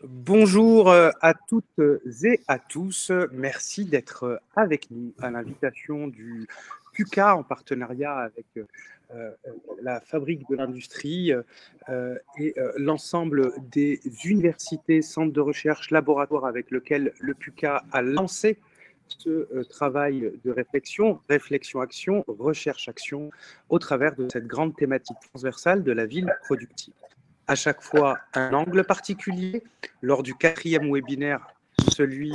Bonjour à toutes et à tous. Merci d'être avec nous à l'invitation du PUCA en partenariat avec la Fabrique de l'Industrie et l'ensemble des universités, centres de recherche, laboratoires avec lesquels le PUCA a lancé ce travail de réflexion, réflexion-action, recherche-action, au travers de cette grande thématique transversale de la ville productive. À chaque fois, un angle particulier. Lors du 4e webinaire, celui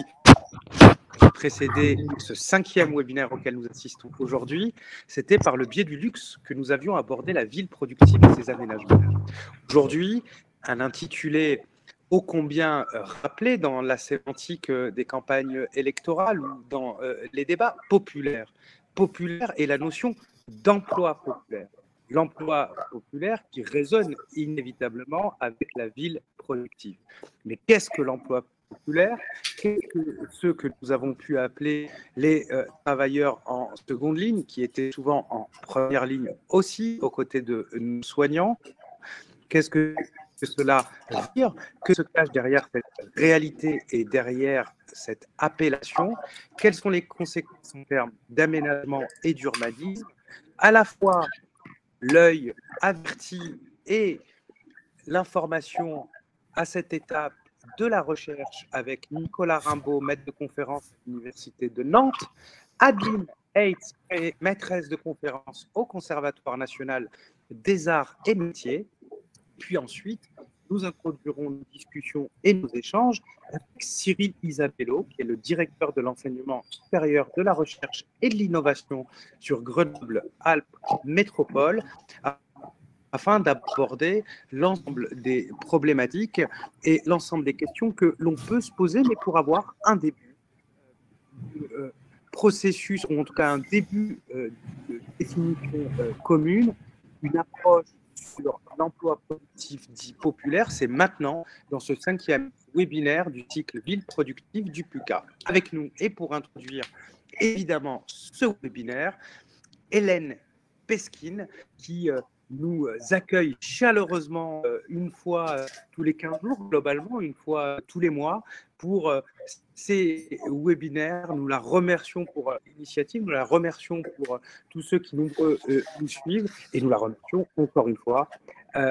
qui précédait ce 5e webinaire auquel nous assistons aujourd'hui, c'était par le biais du luxe que nous avions abordé la ville productive et ses aménagements. Aujourd'hui, un intitulé ô combien rappelé dans la sémantique des campagnes électorales ou dans les débats populaires. Populaire est la notion d'emploi populaire. L'emploi populaire qui résonne inévitablement avec la ville productive. Mais qu'est-ce que l'emploi populaire? Qu'est-ce que ceux que nous avons pu appeler les travailleurs en seconde ligne, qui étaient souvent en première ligne aussi, aux côtés de nos soignants? Qu'est-ce que cela veut dire? Que se cache derrière cette réalité et derrière cette appellation? Quelles sont les conséquences en termes d'aménagement et d'urbanisme? À la fois l'œil averti et l'information à cette étape de la recherche avec Nicolas Rimbaud, maître de conférence à l'Université de Nantes, Adeline Heitz, maîtresse de conférence au Conservatoire national des arts et métiers. Puis ensuite, nous introduirons nos discussions et nos échanges avec Cyril Isabello, qui est le directeur de l'enseignement supérieur de la recherche et de l'innovation sur Grenoble-Alpes Métropole, afin d'aborder l'ensemble des problématiques et l'ensemble des questions que l'on peut se poser, mais pour avoir un début de processus, ou en tout cas un début de définition commune, une approche sur l'emploi productif dit populaire, c'est maintenant dans ce 5e webinaire du cycle Ville productive du PUCA. Avec nous, et pour introduire évidemment ce webinaire, Hélène Pesquine, qui nous accueille chaleureusement une fois tous les 15 jours, globalement, une fois tous les mois, pour ces webinaires. Nous la remercions pour l'initiative, nous la remercions pour tous ceux qui nous suivent, et nous la remercions encore une fois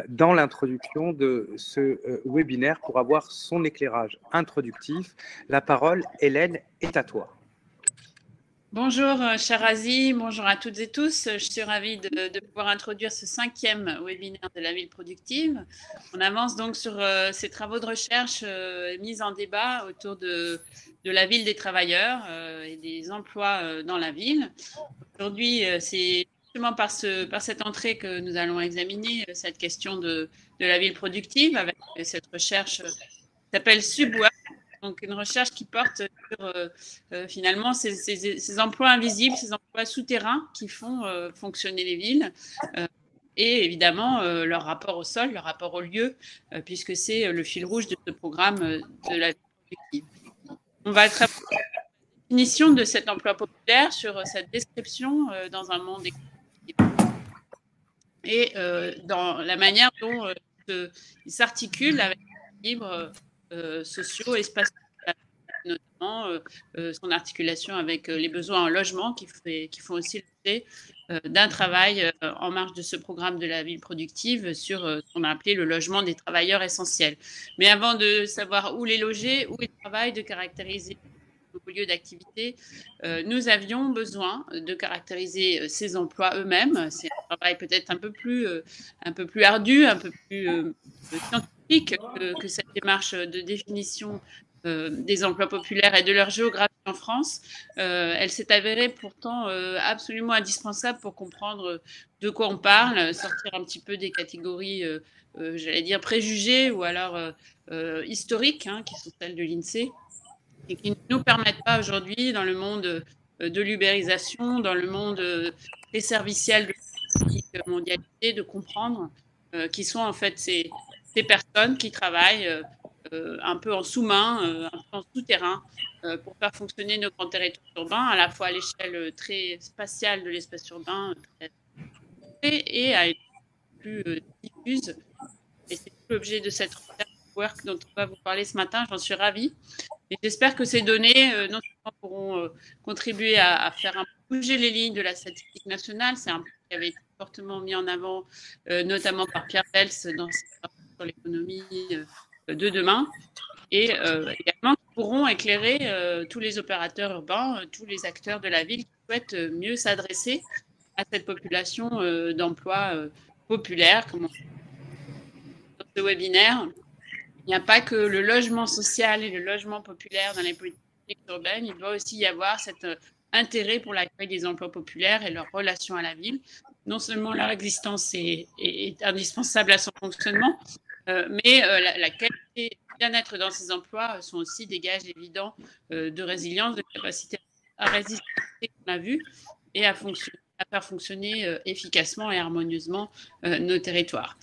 dans l'introduction de ce webinaire pour avoir son éclairage introductif. La parole, Hélène, est à toi. Bonjour, cher Asie, bonjour à toutes et tous. Je suis ravie de pouvoir introduire ce 5e webinaire de la ville productive. On avance donc sur ces travaux de recherche mis en débat autour de la ville des travailleurs et des emplois dans la ville. Aujourd'hui, c'est justement par cette entrée que nous allons examiner cette question de la ville productive avec cette recherche qui s'appelle Subwork. Donc, une recherche qui porte sur finalement ces emplois invisibles, ces emplois souterrains qui font fonctionner les villes et évidemment leur rapport au sol, leur rapport au lieu, puisque c'est le fil rouge de ce programme de la vie productive. On va travailler sur la définition de cet emploi populaire, sur cette description dans un monde économique et dans la manière dont il s'articule avec l'équilibre sociaux et spatiaux, notamment son articulation avec les besoins en logement qui font aussi l'objet d'un travail en marge de ce programme de la ville productive sur ce qu'on a appelé le logement des travailleurs essentiels. Mais avant de savoir où les loger, où ils travaillent, de caractériser nos lieux d'activité, nous avions besoin de caractériser ces emplois eux-mêmes. C'est un travail peut-être un peu plus ardu, un peu plus scientifique que cette démarche de définition des emplois populaires et de leur géographie en France. Elle s'est avérée pourtant absolument indispensable pour comprendre de quoi on parle, sortir un petit peu des catégories, j'allais dire, préjugées ou alors historiques, qui sont celles de l'INSEE, et qui ne nous permettent pas aujourd'hui, dans le monde de l'ubérisation, dans le monde des serviciels de la mondialisée, de comprendre qui sont en fait ces personnes qui travaillent un peu en sous-main, un peu en souterrain, pour faire fonctionner nos grands territoires urbains, à la fois à l'échelle très spatiale de l'espace urbain et à une plus diffuse. Et c'est l'objet de cette recherche Upwork dont on va vous parler ce matin. J'en suis ravie. Et j'espère que ces données non seulement pourront contribuer à faire bouger les lignes de la statistique nationale. C'est un point qui avait été fortement mis en avant, notamment par Pierre Pels dans ses rapports sur l'économie de demain. Et également qui pourront éclairer tous les opérateurs urbains, tous les acteurs de la ville qui souhaitent mieux s'adresser à cette population d'emploi populaire. Comme dans ce webinaire, il n'y a pas que le logement social et le logement populaire dans les politiques urbaines, il doit aussi y avoir cet intérêt pour l'accueil des emplois populaires et leur relation à la ville. Non seulement leur existence est indispensable à son fonctionnement, mais la qualité et le bien-être dans ces emplois sont aussi des gages évidents de résilience, de capacité à résister, on a vu, et à faire fonctionner efficacement et harmonieusement nos territoires.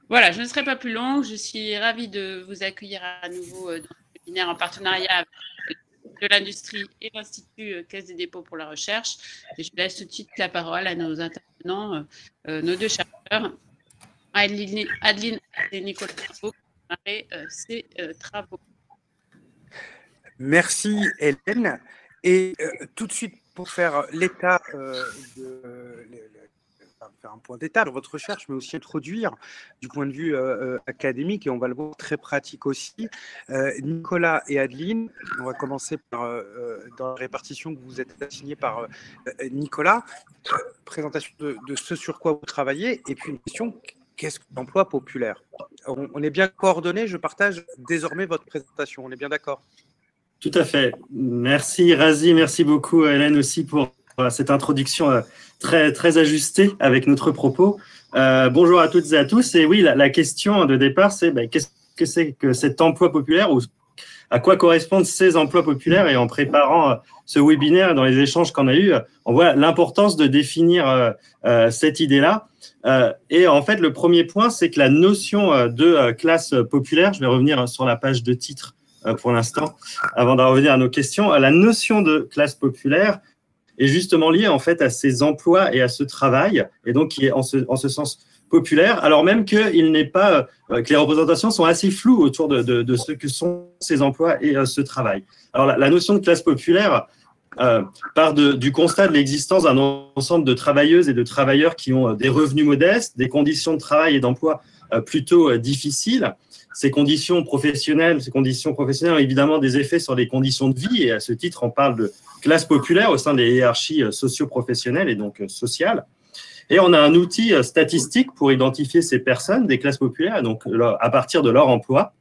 Voilà, je ne serai pas plus longue. Je suis ravie de vous accueillir à nouveau dans ce webinaire en partenariat avec de l'industrie et l'Institut Caisse des dépôts pour la recherche. Et je laisse tout de suite la parole à nos intervenants, nos deux chercheurs, Adeline et Nicolas Traveau, qui vont démarrer ces travaux. Merci Hélène. Et tout de suite, pour faire l'état faire un point d'état dans votre recherche, mais aussi introduire du point de vue académique, et on va le voir très pratique aussi. Nicolas et Adeline, on va commencer par, dans la répartition que vous êtes assignée par Nicolas, présentation de ce sur quoi vous travaillez, et puis une question, qu'est-ce que l'emploi populaire? On est bien coordonnés, je partage désormais votre présentation, on est bien d'accord? Tout à fait. Merci Razi, merci beaucoup Hélène aussi pour cette introduction très, très ajustée avec notre propos. Bonjour à toutes et à tous. Et oui, la question de départ, c'est qu'est-ce que c'est que cet emploi populaire ou à quoi correspondent ces emplois populaires? Et en préparant ce webinaire, dans les échanges qu'on a eus, on voit l'importance de définir cette idée-là. Et en fait, le premier point, c'est que la notion de classe populaire, je vais revenir sur la page de titre pour l'instant, avant d'en revenir à nos questions, la notion de classe populaire est justement liée en fait à ces emplois et à ce travail, et donc qui est en ce sens populaire, alors même qu'il n'est pas, que les représentations sont assez floues autour de ce que sont ces emplois et ce travail. Alors la notion de classe populaire part du constat de l'existence d'un ensemble de travailleuses et de travailleurs qui ont des revenus modestes, des conditions de travail et d'emploi plutôt difficiles. Ces conditions professionnelles ont évidemment des effets sur les conditions de vie, et à ce titre, on parle de classe populaire au sein des hiérarchies socio-professionnelles et donc sociales. Et on a un outil statistique pour identifier ces personnes, des classes populaires, donc à partir de leur emploi.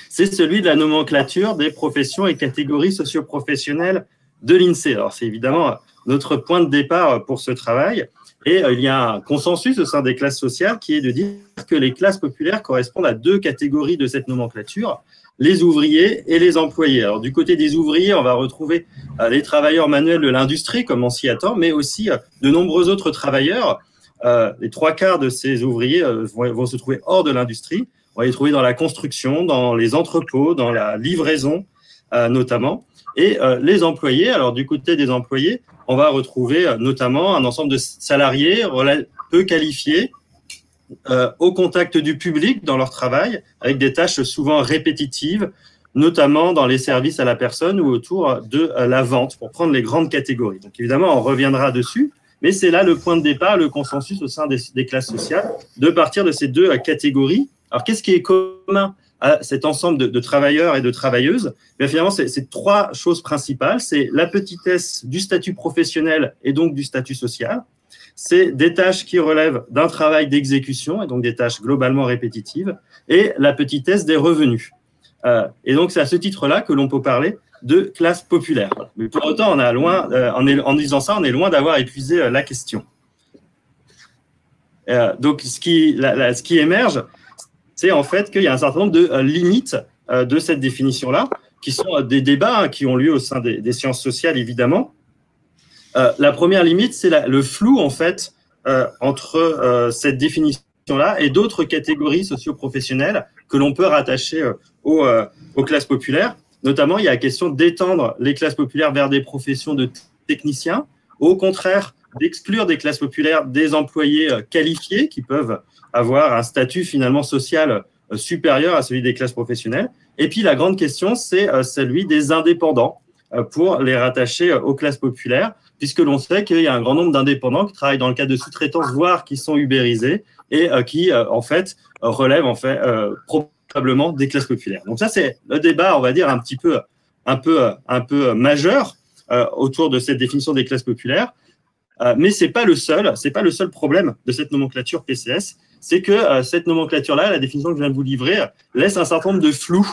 C'est celui de la nomenclature des professions et catégories socio-professionnelles de l'INSEE. Alors, c'est évidemment notre point de départ pour ce travail. Et il y a un consensus au sein des classes sociales qui est de dire que les classes populaires correspondent à deux catégories de cette nomenclature, les ouvriers et les employés. Alors, du côté des ouvriers, on va retrouver les travailleurs manuels de l'industrie, comme on s'y attend, mais aussi de nombreux autres travailleurs. Les trois quarts de ces ouvriers vont se trouver hors de l'industrie. On va les trouver dans la construction, dans les entrepôts, dans la livraison notamment. Et les employés, alors du côté des employés, on va retrouver notamment un ensemble de salariés peu qualifiés, au contact du public dans leur travail, avec des tâches souvent répétitives, notamment dans les services à la personne ou autour de la vente, pour prendre les grandes catégories. Donc évidemment, on reviendra dessus, mais c'est là le point de départ, le consensus au sein des classes sociales, de partir de ces deux catégories. Alors qu'est-ce qui est commun à cet ensemble de travailleurs et de travailleuses? Bien, finalement, c'est trois choses principales. C'est la petitesse du statut professionnel et donc du statut social. C'est des tâches qui relèvent d'un travail d'exécution et donc des tâches globalement répétitives, et la petitesse des revenus. Et donc, c'est à ce titre-là que l'on peut parler de classe populaire. Mais pour autant, on a loin, en disant ça, on est loin d'avoir épuisé la question. Donc, ce qui émerge, c'est en fait qu'il y a un certain nombre de limites de cette définition-là, qui sont des débats qui ont lieu au sein des sciences sociales, évidemment. La première limite, c'est le flou, en fait, entre cette définition-là et d'autres catégories socio-professionnelles que l'on peut rattacher aux classes populaires. Notamment, il y a la question d'étendre les classes populaires vers des professions de techniciens, au contraire, d'exclure des classes populaires des employés qualifiés qui peuvent avoir un statut finalement social supérieur à celui des classes professionnelles. Et puis, la grande question, c'est celui des indépendants pour les rattacher aux classes populaires, puisque l'on sait qu'il y a un grand nombre d'indépendants qui travaillent dans le cadre de sous-traitance, voire qui sont ubérisés et qui, en fait, relèvent probablement des classes populaires. Donc ça, c'est le débat, on va dire, un peu majeur autour de cette définition des classes populaires. Mais c'est pas le seul problème de cette nomenclature PCS, c'est que cette nomenclature-là, la définition que je viens de vous livrer, laisse un certain nombre de flous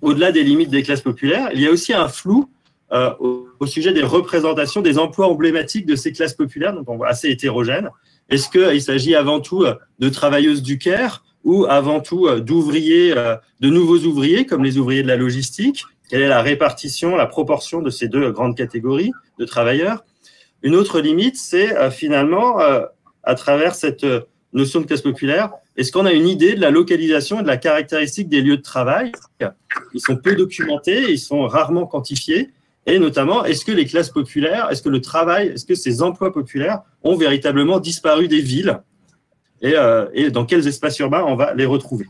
au-delà des limites des classes populaires. Il y a aussi un flou au sujet des représentations des emplois emblématiques de ces classes populaires, donc on voit assez hétérogènes. Est-ce qu'il s'agit avant tout de travailleuses du Caire ou avant tout d'ouvriers, de nouveaux ouvriers comme les ouvriers de la logistique? Quelle est la répartition, la proportion de ces deux grandes catégories de travailleurs? Une autre limite, c'est finalement, à travers cette notion de classe populaire, est-ce qu'on a une idée de la localisation et de la caractéristique des lieux de travail? Ils sont peu documentés, ils sont rarement quantifiés. Et notamment, est-ce que les classes populaires, est-ce que le travail, est-ce que ces emplois populaires ont véritablement disparu des villes et dans quels espaces urbains on va les retrouver?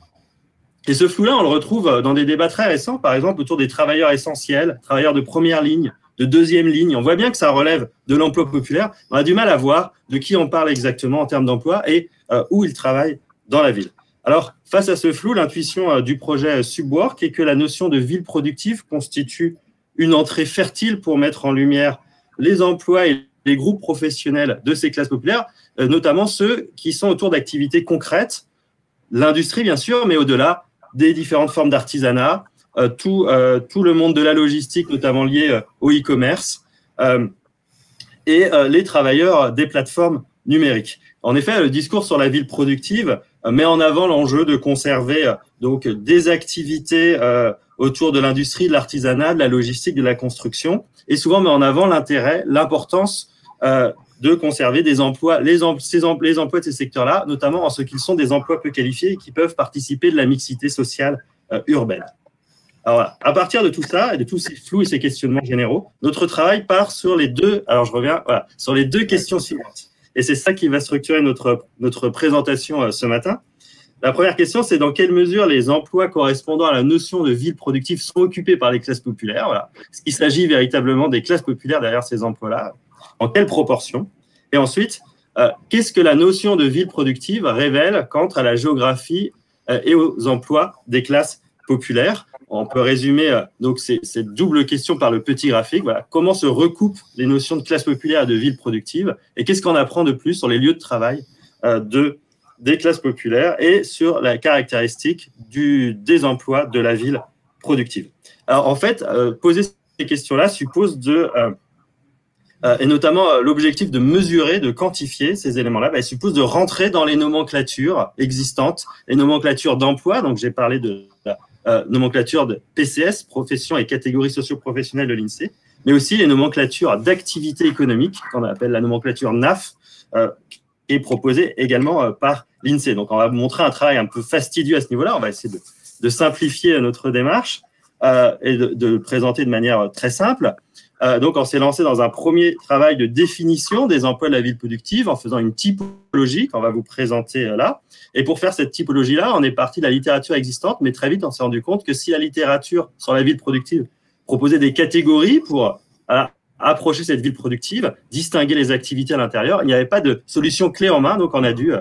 Et ce flou-là, on le retrouve dans des débats très récents, par exemple autour des travailleurs essentiels, travailleurs de première ligne, de deuxième ligne. On voit bien que ça relève de l'emploi populaire. On a du mal à voir de qui on parle exactement en termes d'emploi et où ils travaillent dans la ville. Alors, face à ce flou, l'intuition du projet Subwork est que la notion de ville productive constitue une entrée fertile pour mettre en lumière les emplois et les groupes professionnels de ces classes populaires, notamment ceux qui sont autour d'activités concrètes, l'industrie bien sûr, mais au-delà des différentes formes d'artisanat, tout le monde de la logistique, notamment lié au e-commerce, et les travailleurs des plateformes numériques. En effet, le discours sur la ville productive met en avant l'enjeu de conserver donc des activités autour de l'industrie, de l'artisanat, de la logistique, de la construction, et souvent met en avant l'intérêt, l'importance de conserver des emplois, les emplois de ces secteurs-là, notamment en ce qu'ils sont des emplois peu qualifiés et qui peuvent participer de la mixité sociale urbaine. Alors voilà, à partir de tout ça et de tous ces flous et ces questionnements généraux, notre travail part sur les deux, alors je reviens, voilà, sur les deux questions suivantes. Et c'est ça qui va structurer notre présentation ce matin. La première question, c'est dans quelle mesure les emplois correspondant à la notion de ville productive sont occupés par les classes populaires. Voilà. Est-ce qu'il s'agit véritablement des classes populaires derrière ces emplois-là? En quelle proportion? Et ensuite, qu'est-ce que la notion de ville productive révèle quant à la géographie et aux emplois des classes populaires? On peut résumer donc cette double question par le petit graphique. Voilà. Comment se recoupent les notions de classe populaire et de ville productive? Et qu'est-ce qu'on apprend de plus sur les lieux de travail des classes populaires et sur la caractéristique des emplois de la ville productive? Alors, en fait, poser ces questions-là suppose et notamment l'objectif de mesurer, de quantifier ces éléments-là, il suppose de rentrer dans les nomenclatures existantes, les nomenclatures d'emploi. Donc, j'ai parlé de la nomenclature de PCS, profession et catégories socio-professionnelles de l'INSEE, mais aussi les nomenclatures d'activité économique, qu'on appelle la nomenclature NAF, qui est proposée également par l'INSEE. Donc, on va vous montrer un travail un peu fastidieux à ce niveau-là. On va essayer de simplifier notre démarche et de le présenter de manière très simple. Donc, on s'est lancé dans un premier travail de définition des emplois de la ville productive en faisant une typologie qu'on va vous présenter là. Et pour faire cette typologie-là, on est parti de la littérature existante, mais très vite, on s'est rendu compte que si la littérature sur la ville productive proposait des catégories pour approcher cette ville productive, distinguer les activités à l'intérieur, il n'y avait pas de solution clé en main, donc on a dû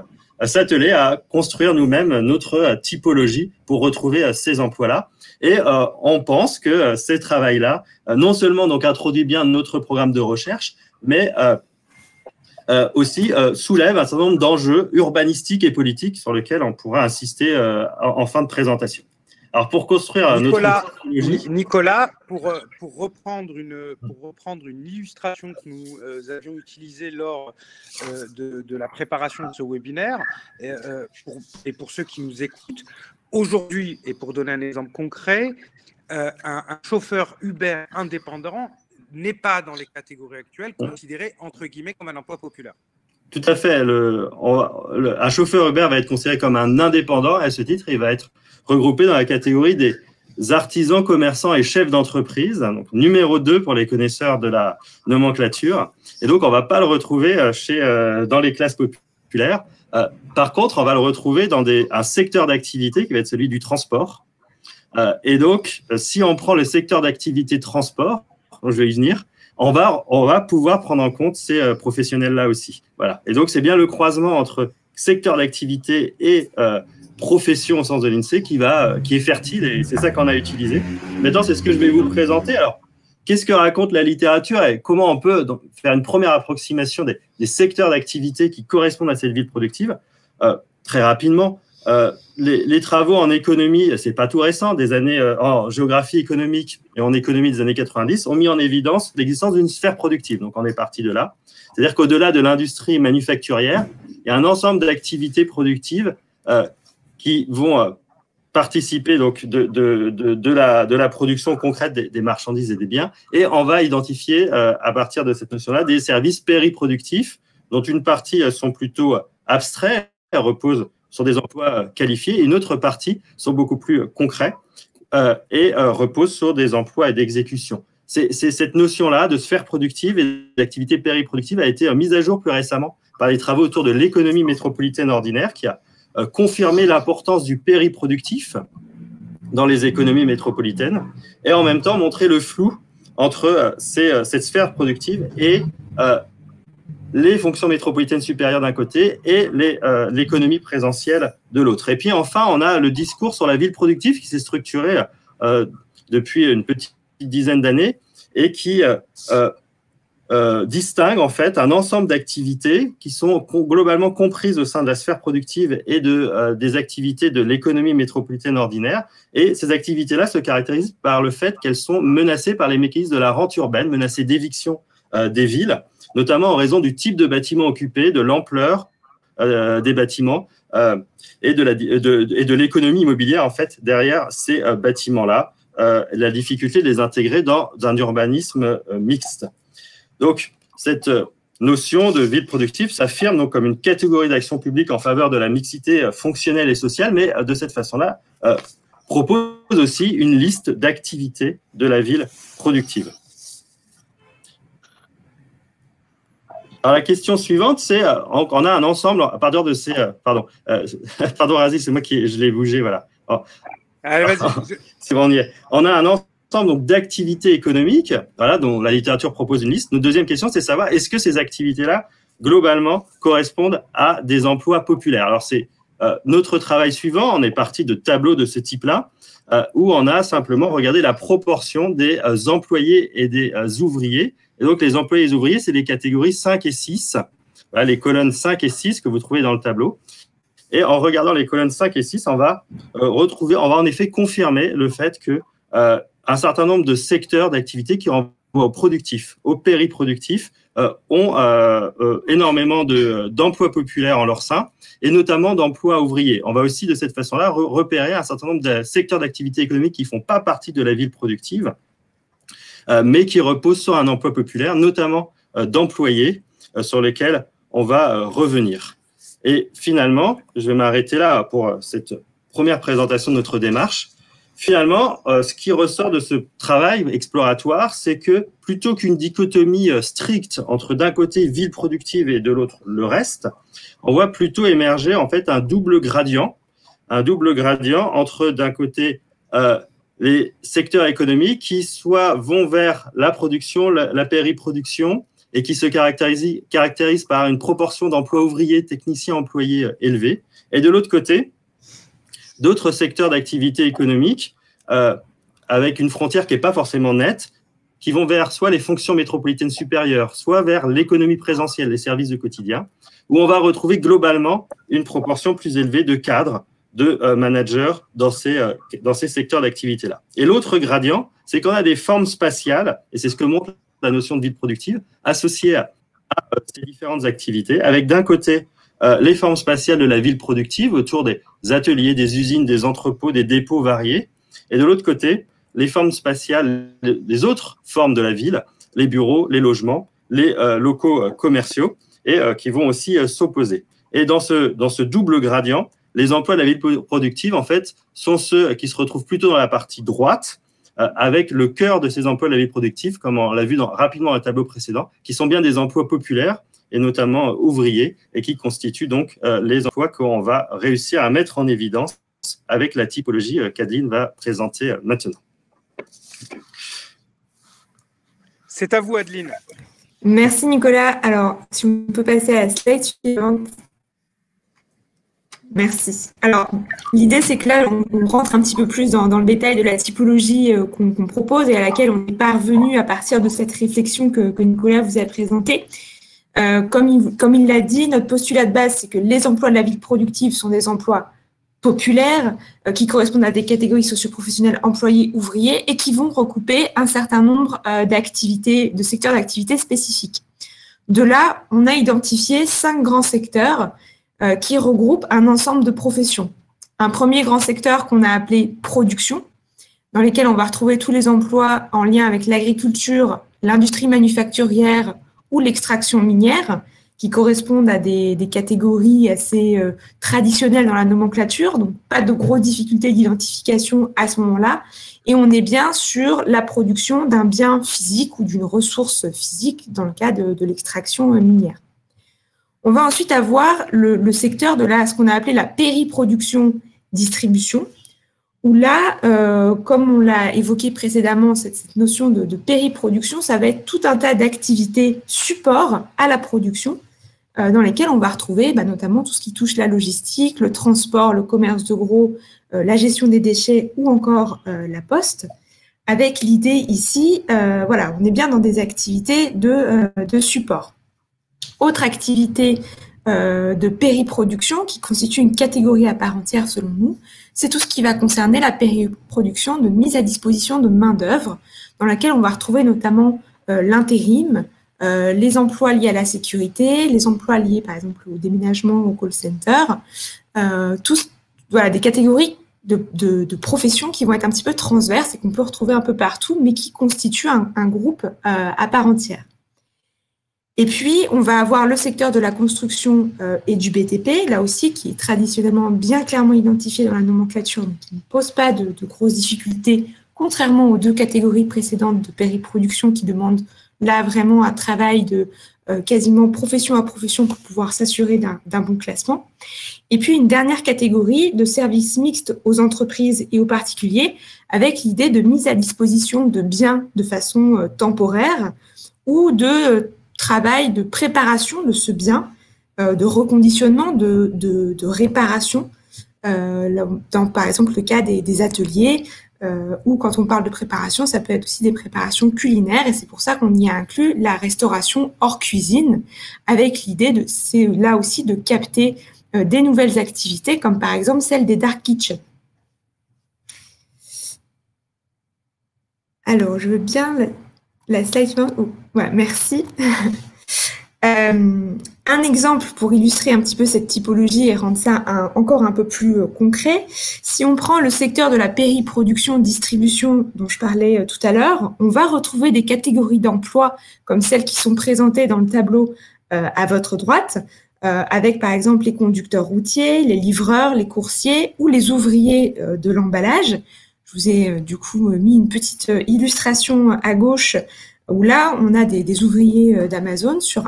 s'atteler à construire nous-mêmes notre typologie pour retrouver ces emplois-là. Et on pense que ces travails-là, non seulement donc introduit bien notre programme de recherche, mais aussi soulève un certain nombre d'enjeux urbanistiques et politiques sur lesquels on pourra insister en fin de présentation. Alors, pour construire Nicolas, pour reprendre une illustration que nous avions utilisée lors de la préparation de ce webinaire, et pour ceux qui nous écoutent, aujourd'hui, et pour donner un exemple concret, un chauffeur Uber indépendant n'est pas dans les catégories actuelles considéré entre guillemets comme un emploi populaire. Tout à fait. Un chauffeur Uber va être considéré comme un indépendant. À ce titre, il va être regroupé dans la catégorie des artisans, commerçants et chefs d'entreprise, donc numéro 2 pour les connaisseurs de la nomenclature. Et donc, on ne va pas le retrouver dans les classes populaires. Par contre, on va le retrouver dans un secteur d'activité qui va être celui du transport. Et donc, si on prend le secteur d'activité transport, je vais y venir, on va pouvoir prendre en compte ces professionnels-là aussi. Voilà. Et donc, c'est bien le croisement entre secteur d'activité et profession au sens de l'INSEE qui est fertile, et c'est ça qu'on a utilisé. Maintenant, c'est ce que je vais vous présenter. Alors, qu'est-ce que raconte la littérature et comment on peut donc faire une première approximation des secteurs d'activité qui correspondent à cette ville productive? Très rapidement, les travaux en économie, c'est pas tout récent, des années en géographie économique et en économie des années 90 ont mis en évidence l'existence d'une sphère productive. Donc, on est parti de là. C'est-à-dire qu'au-delà de l'industrie manufacturière, il y a un ensemble d'activités productives qui vont participer donc de la production concrète des marchandises et des biens. Et on va identifier, à partir de cette notion-là, des services périproductifs, dont une partie sont plutôt abstraits, reposent sur des emplois qualifiés, et une autre partie sont beaucoup plus concrets et reposent sur des emplois et d'exécution. C'est cette notion-là de sphère productive et d'activité périproductive a été mise à jour plus récemment par les travaux autour de l'économie métropolitaine ordinaire, qui a confirmé l'importance du périproductif dans les économies métropolitaines et en même temps montrer le flou entre cette sphère productive et les fonctions métropolitaines supérieures d'un côté et l'économie présentielle de l'autre. Et puis enfin, on a le discours sur la ville productive qui s'est structuré depuis une petite dizaine d'années et qui distingue en fait un ensemble d'activités qui sont globalement comprises au sein de la sphère productive et des activités de l'économie métropolitaine ordinaire. Et ces activités-là se caractérisent par le fait qu'elles sont menacées par les mécanismes de la rente urbaine, menacées d'éviction des villes, notamment en raison du type de bâtiment occupé, de l'ampleur des bâtiments et de l'économie immobilière en fait derrière ces bâtiments-là, la difficulté de les intégrer dans un urbanisme mixte. Donc, cette notion de ville productive s'affirme donc comme une catégorie d'action publique en faveur de la mixité fonctionnelle et sociale, mais de cette façon-là, propose aussi une liste d'activités de la ville productive. Alors, la question suivante, c'est, on a un ensemble, à partir de ces... pardon, Razi, c'est moi je l'ai bougé, voilà. Oh. Allez, vas-y. C'est bon, on y est. On a un ensemble donc d'activités économiques, voilà, dont la littérature propose une liste. Notre deuxième question, c'est de savoir est-ce que ces activités-là, globalement, correspondent à des emplois populaires. Alors, c'est notre travail suivant. On est parti de tableaux de ce type-là, où on a simplement regardé la proportion des employés et des ouvriers. Et donc, les employés et les ouvriers, c'est les catégories 5 et 6. Voilà, les colonnes 5 et 6 que vous trouvez dans le tableau. Et en regardant les colonnes 5 et 6, on va en effet confirmer le fait que un certain nombre de secteurs d'activité qui renvoient au productif, au périproductif, ont énormément d'emplois populaires en leur sein, et notamment d'emplois ouvriers. On va aussi, de cette façon-là, repérer un certain nombre de secteurs d'activité économique qui ne font pas partie de la ville productive, mais qui reposent sur un emploi populaire, notamment d'employés, sur lesquels on va revenir. Et finalement, je vais m'arrêter là pour cette première présentation de notre démarche. Finalement, ce qui ressort de ce travail exploratoire, c'est que plutôt qu'une dichotomie stricte entre d'un côté ville productive et de l'autre le reste, on voit plutôt émerger en fait un double gradient entre d'un côté les secteurs économiques qui soit vont vers la production, la périproduction et qui se caractérisent par une proportion d'emplois ouvriers, techniciens, employés élevés, et de l'autre côté, d'autres secteurs d'activité économique avec une frontière qui n'est pas forcément nette, qui vont vers soit les fonctions métropolitaines supérieures, soit vers l'économie présentielle, les services du quotidien, où on va retrouver globalement une proportion plus élevée de cadres, de managers dans ces secteurs d'activité-là. Et l'autre gradient, c'est qu'on a des formes spatiales, et c'est ce que montre la notion de ville productive, associée à ces différentes activités, avec d'un côté les formes spatiales de la ville productive autour des ateliers, des usines, des entrepôts, des dépôts variés, et de l'autre côté, les formes spatiales des autres formes de la ville, les bureaux, les logements, les locaux commerciaux, et qui vont aussi s'opposer. Et dans ce double gradient, les emplois de la ville productive, en fait, sont ceux qui se retrouvent plutôt dans la partie droite, avec le cœur de ces emplois de la ville productive, comme on l'a vu rapidement dans le tableau précédent, qui sont bien des emplois populaires et notamment ouvriers, et qui constituent donc les emplois qu'on va réussir à mettre en évidence avec la typologie qu'Adeline va présenter maintenant. C'est à vous, Adeline. Merci, Nicolas. Alors, si on peut passer à la slide suivante. Merci. Alors, l'idée, c'est que là, on rentre un petit peu plus dans le détail de la typologie qu'on propose et à laquelle on est parvenu à partir de cette réflexion que Nicolas vous a présentée. Comme il l'a dit, notre postulat de base, c'est que les emplois de la ville productive sont des emplois populaires qui correspondent à des catégories socioprofessionnelles employés ouvriers et qui vont recouper un certain nombre d'activités, de secteurs d'activité spécifiques. De là, on a identifié 5 grands secteurs qui regroupent un ensemble de professions. Un premier grand secteur qu'on a appelé production, dans lesquels on va retrouver tous les emplois en lien avec l'agriculture, l'industrie manufacturière ou l'extraction minière, qui correspondent à des catégories assez traditionnelles dans la nomenclature, donc pas de grosses difficultés d'identification à ce moment-là. Et on est bien sur la production d'un bien physique ou d'une ressource physique dans le cas de l'extraction minière. On va ensuite avoir le secteur de ce qu'on a appelé la périproduction-distribution, où là, comme on l'a évoqué précédemment, cette notion de périproduction, ça va être tout un tas d'activités support à la production, dans lesquelles on va retrouver notamment tout ce qui touche la logistique, le transport, le commerce de gros, la gestion des déchets ou encore la poste, avec l'idée ici, on est bien dans des activités de support. Autre activité de périproduction qui constitue une catégorie à part entière selon nous, c'est tout ce qui va concerner la périproduction de mise à disposition de main-d'œuvre, dans laquelle on va retrouver notamment l'intérim, les emplois liés à la sécurité, les emplois liés par exemple au déménagement, au call center, des catégories de professions qui vont être un petit peu transverses et qu'on peut retrouver un peu partout, mais qui constituent un groupe à part entière. Et puis, on va avoir le secteur de la construction et du BTP, là aussi, qui est traditionnellement bien clairement identifié dans la nomenclature, donc qui ne pose pas de grosses difficultés, contrairement aux 2 catégories précédentes de périproduction qui demandent là vraiment un travail de quasiment profession à profession pour pouvoir s'assurer d'un bon classement. Et puis, une dernière catégorie de services mixtes aux entreprises et aux particuliers, avec l'idée de mise à disposition de biens de façon temporaire ou de travail de préparation de ce bien, de reconditionnement, de réparation, dans par exemple le cas des ateliers, ou quand on parle de préparation, ça peut être aussi des préparations culinaires, et c'est pour ça qu'on y a inclus la restauration hors cuisine, avec l'idée c'est là aussi de capter des nouvelles activités, comme par exemple celle des dark kitchens. Alors, je veux bien la slide suivante. Merci. Un exemple pour illustrer un petit peu cette typologie et rendre ça encore un peu plus concret. Si on prend le secteur de la périproduction-distribution dont je parlais tout à l'heure, on va retrouver des catégories d'emplois comme celles qui sont présentées dans le tableau à votre droite, avec par exemple les conducteurs routiers, les livreurs, les coursiers ou les ouvriers de l'emballage. Je vous ai du coup mis une petite illustration à gauche où là, on a des ouvriers d'Amazon sur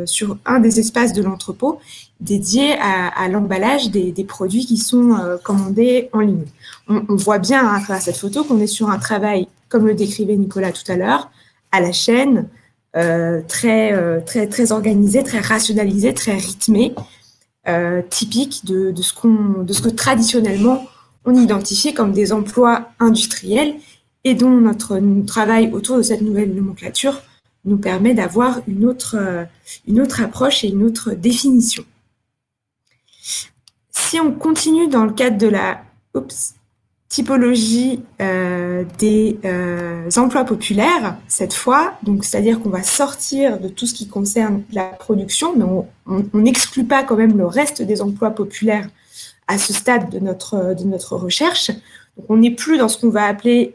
sur un des espaces de l'entrepôt dédié à l'emballage des produits qui sont commandés en ligne. On voit bien à travers cette photo qu'on est sur un travail, comme le décrivait Nicolas tout à l'heure, à la chaîne, très organisé, très rationalisé, très rythmé, typique de ce que traditionnellement on identifiait comme des emplois industriels et dont notre travail autour de cette nouvelle nomenclature nous permet d'avoir une autre approche et une autre définition. Si on continue dans le cadre de la typologie des emplois populaires, cette fois, donc c'est-à-dire qu'on va sortir de tout ce qui concerne la production, mais on n'exclut pas quand même le reste des emplois populaires à ce stade de notre recherche. Donc on n'est plus dans ce qu'on va appeler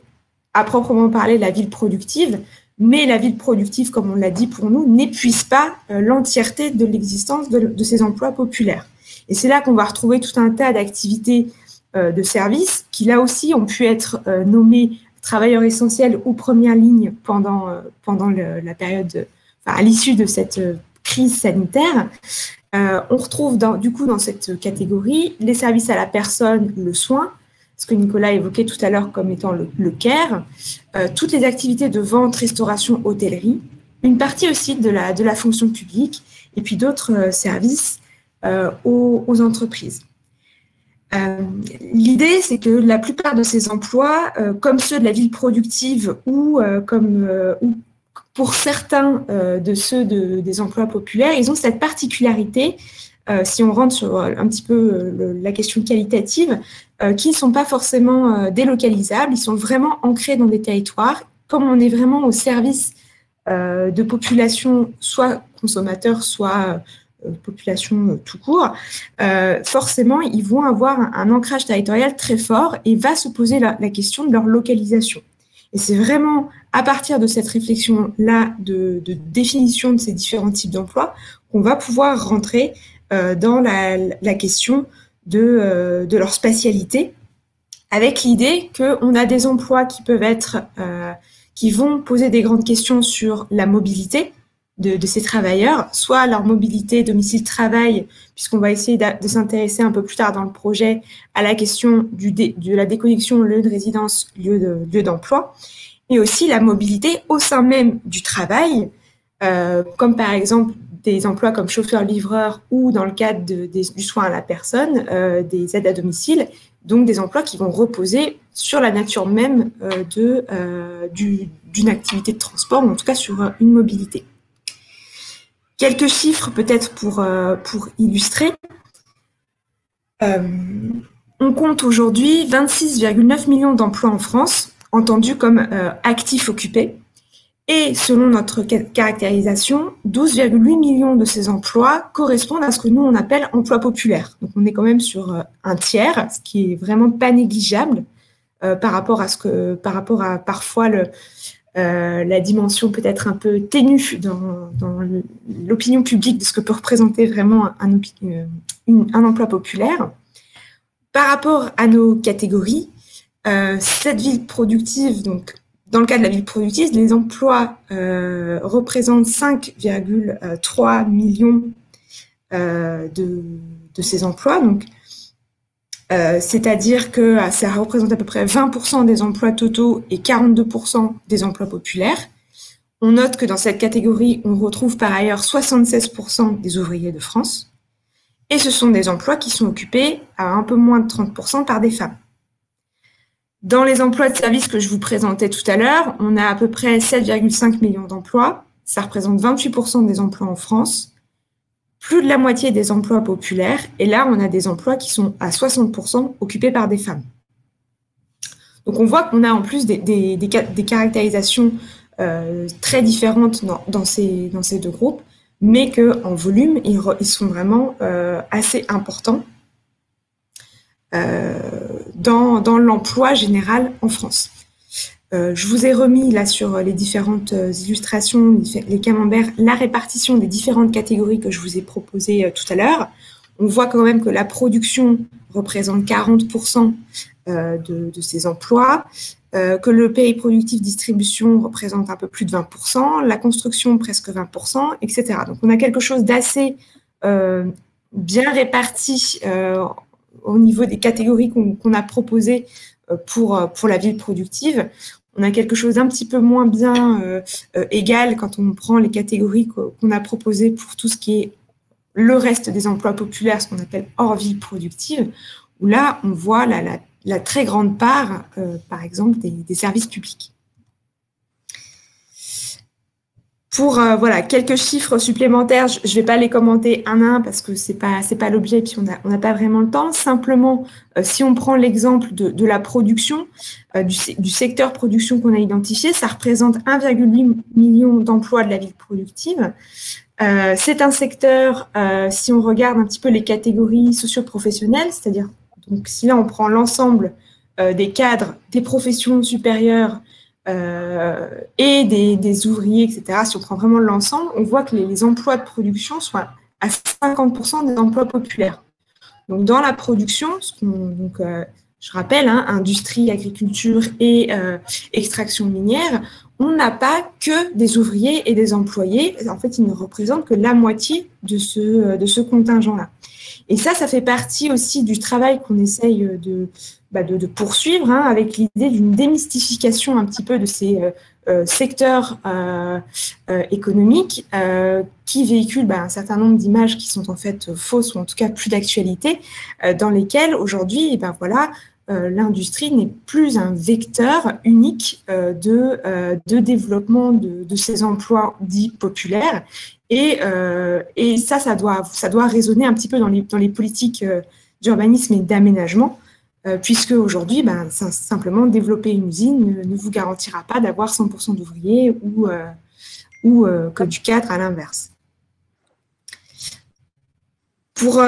à proprement parler la ville productive, mais la ville productive, comme on l'a dit pour nous, n'épuise pas l'entièreté de l'existence de ces emplois populaires. Et c'est là qu'on va retrouver tout un tas d'activités de services qui, là aussi, ont pu être nommés travailleurs essentiels ou première ligne pendant la période, à l'issue de cette crise sanitaire, on retrouve du coup dans cette catégorie les services à la personne, le soin, ce que Nicolas évoquait tout à l'heure comme étant le care, toutes les activités de vente, restauration, hôtellerie, une partie aussi de la fonction publique, et puis d'autres services aux entreprises. L'idée, c'est que la plupart de ces emplois, comme ceux de la ville productive ou pour certains de ceux des emplois populaires, ils ont cette particularité, si on rentre sur un petit peu la question qualitative, qui ne sont pas forcément délocalisables, ils sont vraiment ancrés dans des territoires, comme on est vraiment au service de populations, soit consommateurs, soit population tout court, forcément, ils vont avoir un ancrage territorial très fort et va se poser la question de leur localisation. Et c'est vraiment à partir de cette réflexion-là de définition de ces différents types d'emplois qu'on va pouvoir rentrer dans la question de leur spatialité, avec l'idée qu'on a des emplois qui peuvent être, qui vont poser des grandes questions sur la mobilité de ces travailleurs, soit leur mobilité domicile-travail, puisqu'on va essayer de s'intéresser un peu plus tard dans le projet à la question de la déconnexion lieu de résidence, lieu d'emploi, et aussi la mobilité au sein même du travail, comme par exemple des emplois comme chauffeur-livreur ou dans le cadre du soin à la personne, des aides à domicile, donc des emplois qui vont reposer sur la nature même d'une activité de transport, ou en tout cas sur une mobilité. Quelques chiffres peut-être pour illustrer. On compte aujourd'hui 26,9 millions d'emplois en France, entendus comme actifs occupés. Et selon notre caractérisation, 12,8 millions de ces emplois correspondent à ce que nous on appelle emploi populaire. Donc on est quand même sur un tiers, ce qui est vraiment pas négligeable par rapport à parfois la dimension peut-être un peu ténue dans l'opinion publique de ce que peut représenter vraiment un emploi populaire. Par rapport à nos catégories, cette ville productive, donc dans le cas de la ville productive, les emplois représentent 5,3 millions de ces emplois. Donc, c'est-à-dire que ça représente à peu près 20% des emplois totaux et 42% des emplois populaires. On note que dans cette catégorie, on retrouve par ailleurs 76% des ouvriers de France. Et ce sont des emplois qui sont occupés à un peu moins de 30% par des femmes. Dans les emplois de services que je vous présentais tout à l'heure, on a à peu près 7,5 millions d'emplois. Ça représente 28% des emplois en France, plus de la moitié des emplois populaires. Et là, on a des emplois qui sont à 60% occupés par des femmes. Donc, on voit qu'on a en plus des caractérisations très différentes dans ces deux groupes, mais qu'en volume, ils sont vraiment assez importants dans l'emploi général en France. Je vous ai remis là sur les différentes illustrations, les camemberts, la répartition des différentes catégories que je vous ai proposées tout à l'heure. On voit quand même que la production représente 40% de ces emplois, que le pays productif distribution représente un peu plus de 20%, la construction presque 20%, etc. Donc on a quelque chose d'assez bien réparti au niveau des catégories qu'on a proposées pour la ville productive. On a quelque chose d'un petit peu moins bien égal quand on prend les catégories qu'on a proposées pour tout ce qui est le reste des emplois populaires, ce qu'on appelle hors ville productive, où là, on voit la très grande part, par exemple, des services publics. Pour voilà, quelques chiffres supplémentaires, je ne vais pas les commenter un à un parce que c'est pas l'objet, puis on n'a pas vraiment le temps. Simplement, si on prend l'exemple de la production, du secteur production qu'on a identifié, ça représente 1,8 million d'emplois de la ville productive. C'est un secteur, si on regarde un petit peu les catégories socio-professionnelles, c'est-à-dire, donc si là on prend l'ensemble des cadres, des professions supérieures, et des ouvriers, etc. Si on prend vraiment l'ensemble, on voit que les emplois de production sont à 50% des emplois populaires. Donc, dans la production, je rappelle, hein, industrie, agriculture et extraction minière, on n'a pas que des ouvriers et des employés. En fait, ils ne représentent que la moitié de ce contingent-là. Et ça fait partie aussi du travail qu'on essaye de poursuivre, hein, avec l'idée d'une démystification un petit peu de ces secteurs économiques qui véhiculent un certain nombre d'images qui sont en fait fausses ou en tout cas plus d'actualité, dans lesquelles aujourd'hui, l'industrie n'est plus un vecteur unique de développement de ces emplois dits populaires. Et ça doit résonner un petit peu dans les politiques d'urbanisme et d'aménagement, puisque aujourd'hui, simplement développer une usine ne vous garantira pas d'avoir 100% d'ouvriers ou que du cadre à l'inverse. Pour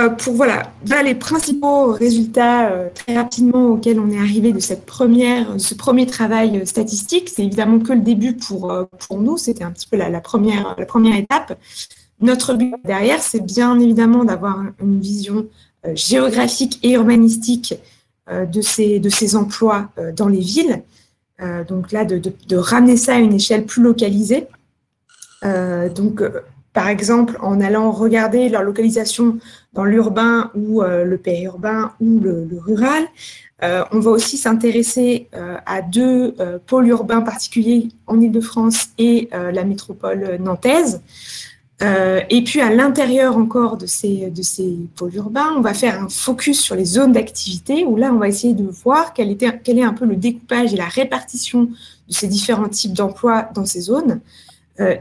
les principaux résultats très rapidement auxquels on est arrivé de ce premier travail statistique, c'est évidemment que le début pour nous, c'était un petit peu la première étape. Notre but derrière, c'est bien évidemment d'avoir une vision géographique et urbanistique de ces emplois dans les villes. Donc là, de ramener ça à une échelle plus localisée. Par exemple, en allant regarder leur localisation dans l'urbain ou le périurbain ou le rural. On va aussi s'intéresser à deux pôles urbains particuliers en Île-de-France et la métropole nantaise. Et puis, à l'intérieur encore de ces pôles urbains, on va faire un focus sur les zones d'activité, où là, on va essayer de voir quel est un peu le découpage et la répartition de ces différents types d'emplois dans ces zones,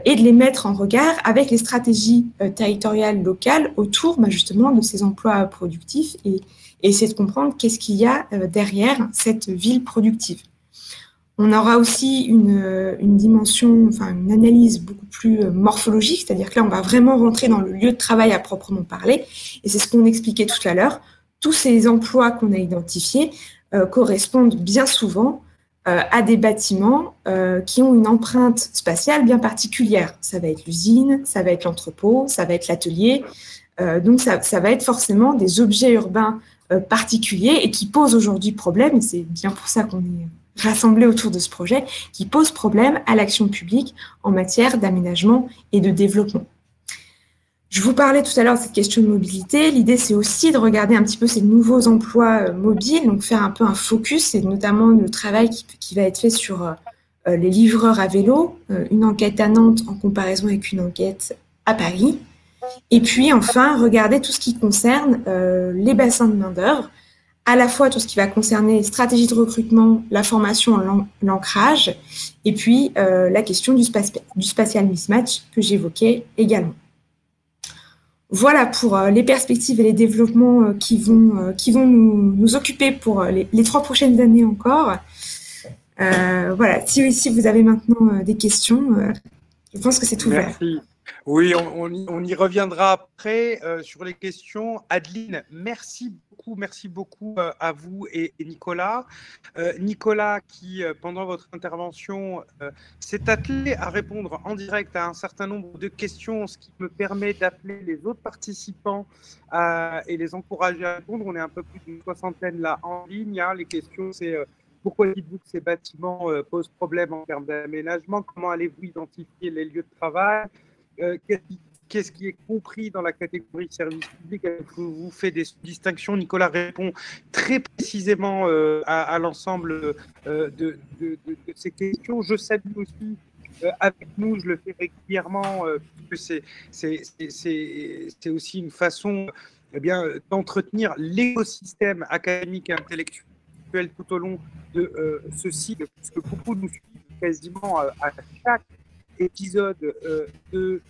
et de les mettre en regard avec les stratégies territoriales locales autour justement de ces emplois productifs et essayer de comprendre qu'est-ce qu'il y a derrière cette ville productive. On aura aussi une dimension, une analyse beaucoup plus morphologique, c'est-à-dire que là, on va vraiment rentrer dans le lieu de travail à proprement parler, et c'est ce qu'on expliquait tout à l'heure. Tous ces emplois qu'on a identifiés correspondent bien souvent à des bâtiments qui ont une empreinte spatiale bien particulière. Ça va être l'usine, ça va être l'entrepôt, ça va être l'atelier. Donc, ça va être forcément des objets urbains particuliers et qui posent aujourd'hui problème, et c'est bien pour ça qu'on est rassemblés autour de ce projet, qui posent problème à l'action publique en matière d'aménagement et de développement. Je vous parlais tout à l'heure de cette question de mobilité. L'idée, c'est aussi de regarder un petit peu ces nouveaux emplois mobiles, donc faire un peu un focus, et notamment le travail qui va être fait sur les livreurs à vélo, une enquête à Nantes en comparaison avec une enquête à Paris. Et puis, enfin, regarder tout ce qui concerne les bassins de main-d'œuvre, à la fois tout ce qui va concerner les stratégies de recrutement, la formation, l'ancrage, et puis la question du spatial mismatch que j'évoquais également. Voilà pour les perspectives et les développements qui vont nous occuper pour les 3 prochaines années encore. Voilà, si vous avez maintenant des questions, je pense que c'est ouvert. Merci. Oui, on y reviendra après sur les questions. Adeline, merci beaucoup à vous et Nicolas. Nicolas qui, pendant votre intervention, s'est attelé à répondre en direct à un certain nombre de questions, ce qui me permet d'appeler les autres participants et les encourager à répondre. On est un peu plus d'une 60aine là en ligne. Hein. Les questions, c'est pourquoi dites-vous que ces bâtiments posent problème en termes d'aménagement? Comment allez-vous identifier les lieux de travail? Qu'est-ce qui est compris dans la catégorie service public? Vous faites des distinctions. Nicolas répond très précisément à l'ensemble de ces questions. Je salue aussi avec nous, je le fais régulièrement, puisque c'est aussi une façon d'entretenir l'écosystème académique et intellectuel tout au long de ce cycle, puisque beaucoup nous suivent quasiment à chaque épisode de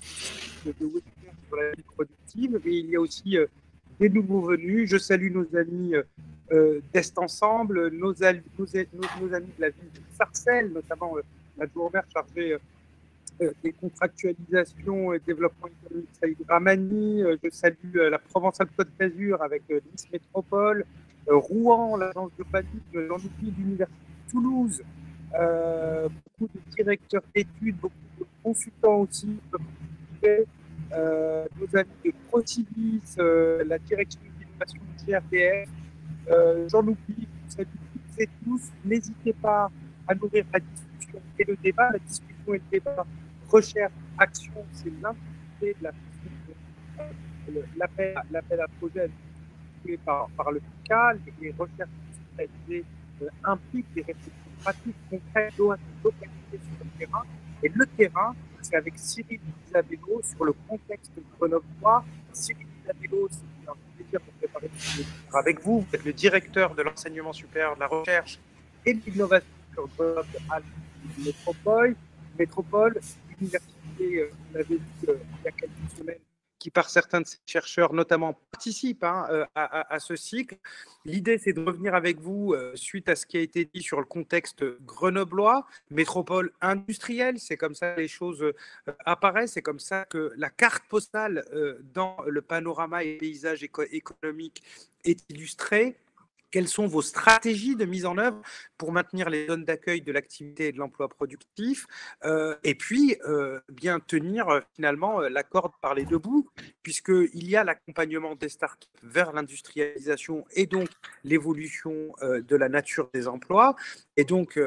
webinaire sur la vie productive, et il y a aussi des nouveaux venus. Je salue nos amis d'Est Ensemble, nos amis de la ville de Sarcelles, notamment l'adjoint maire chargé des contractualisations et développement économique, Saïd Ramani. Je salue la Provence-Alpes-Côte d'Azur avec Nice Métropole, Rouen, l'agence d'urbanisme, j'en oublie, l'université de Toulouse, beaucoup de directeurs d'études, beaucoup de consultants aussi, nos amis de Procivis, la direction de l'innovation de GRDF, j'en oublie, et tous, n'hésitez pas à nourrir la discussion et le débat. La discussion et le débat, recherche, action, c'est l'intensité de la l'appel à projet par le PICA. Les recherches spécialisées impliquent des réflexions pratiques, concrètes, localisées sur le terrain. Et le terrain, c'est avec Cyril Isabello sur le contexte grenoblois. Cyril Isabello, c'est un plaisir de préparer ce livre avec vous. Vous êtes le directeur de l'enseignement supérieur, de la recherche et de l'innovation sur Grenoble à Métropole. L'université, on avait vu il y a quelques semaines, qui par certains de ces chercheurs notamment participent à ce cycle. L'idée, c'est de revenir avec vous suite à ce qui a été dit sur le contexte grenoblois, métropole industrielle, c'est comme ça que les choses apparaissent, c'est comme ça que la carte postale dans le panorama et paysage économique est illustrée. Quelles sont vos stratégies de mise en œuvre pour maintenir les zones d'accueil de l'activité et de l'emploi productif et puis bien tenir finalement la corde par les deux bouts, puisqu'il y a l'accompagnement des startups vers l'industrialisation et donc l'évolution de la nature des emplois et donc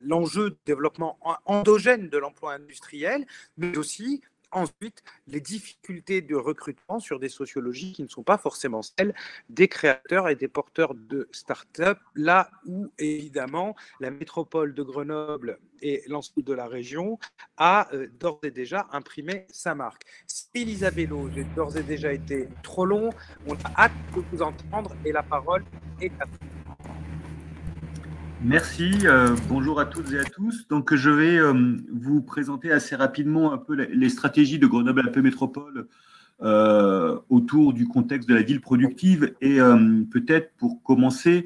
l'enjeu de développement endogène de l'emploi industriel, mais aussi ensuite, les difficultés de recrutement sur des sociologies qui ne sont pas forcément celles des créateurs et des porteurs de start-up, là où, évidemment, la métropole de Grenoble et l'ensemble de la région a d'ores et déjà imprimé sa marque. Cyril Isabello, j'ai d'ores et déjà été trop long. On a hâte de vous entendre et la parole est à vous. Merci, bonjour à toutes et à tous. Donc, je vais vous présenter assez rapidement un peu les stratégies de Grenoble-Alpes Métropole autour du contexte de la ville productive. Et peut-être pour commencer,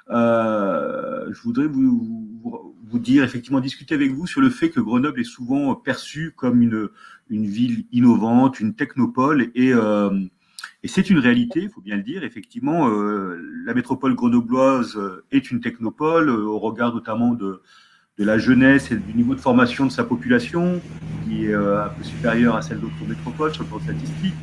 je voudrais vous dire, effectivement, discuter avec vous sur le fait que Grenoble est souvent perçue comme une ville innovante, une technopole, et c'est une réalité, il faut bien le dire. Effectivement, la métropole grenobloise est une technopole au regard notamment de la jeunesse et du niveau de formation de sa population, qui est un peu supérieure à celle d'autres métropoles sur le plan statistique,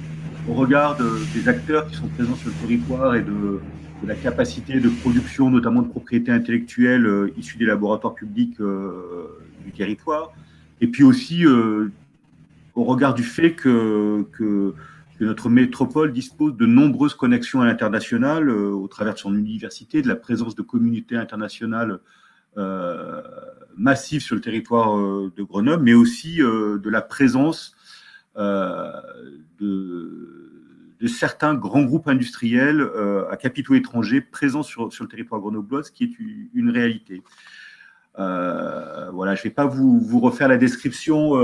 au regard des acteurs qui sont présents sur le territoire et de la capacité de production, notamment de propriété intellectuelle issue des laboratoires publics du territoire, et puis aussi au regard du fait que notre métropole dispose de nombreuses connexions à l'international au travers de son université, de la présence de communautés internationales massives sur le territoire de Grenoble, mais aussi de la présence de certains grands groupes industriels à capitaux étrangers présents sur le territoire grenoblois, ce qui est une réalité. Voilà, je ne vais pas vous refaire la description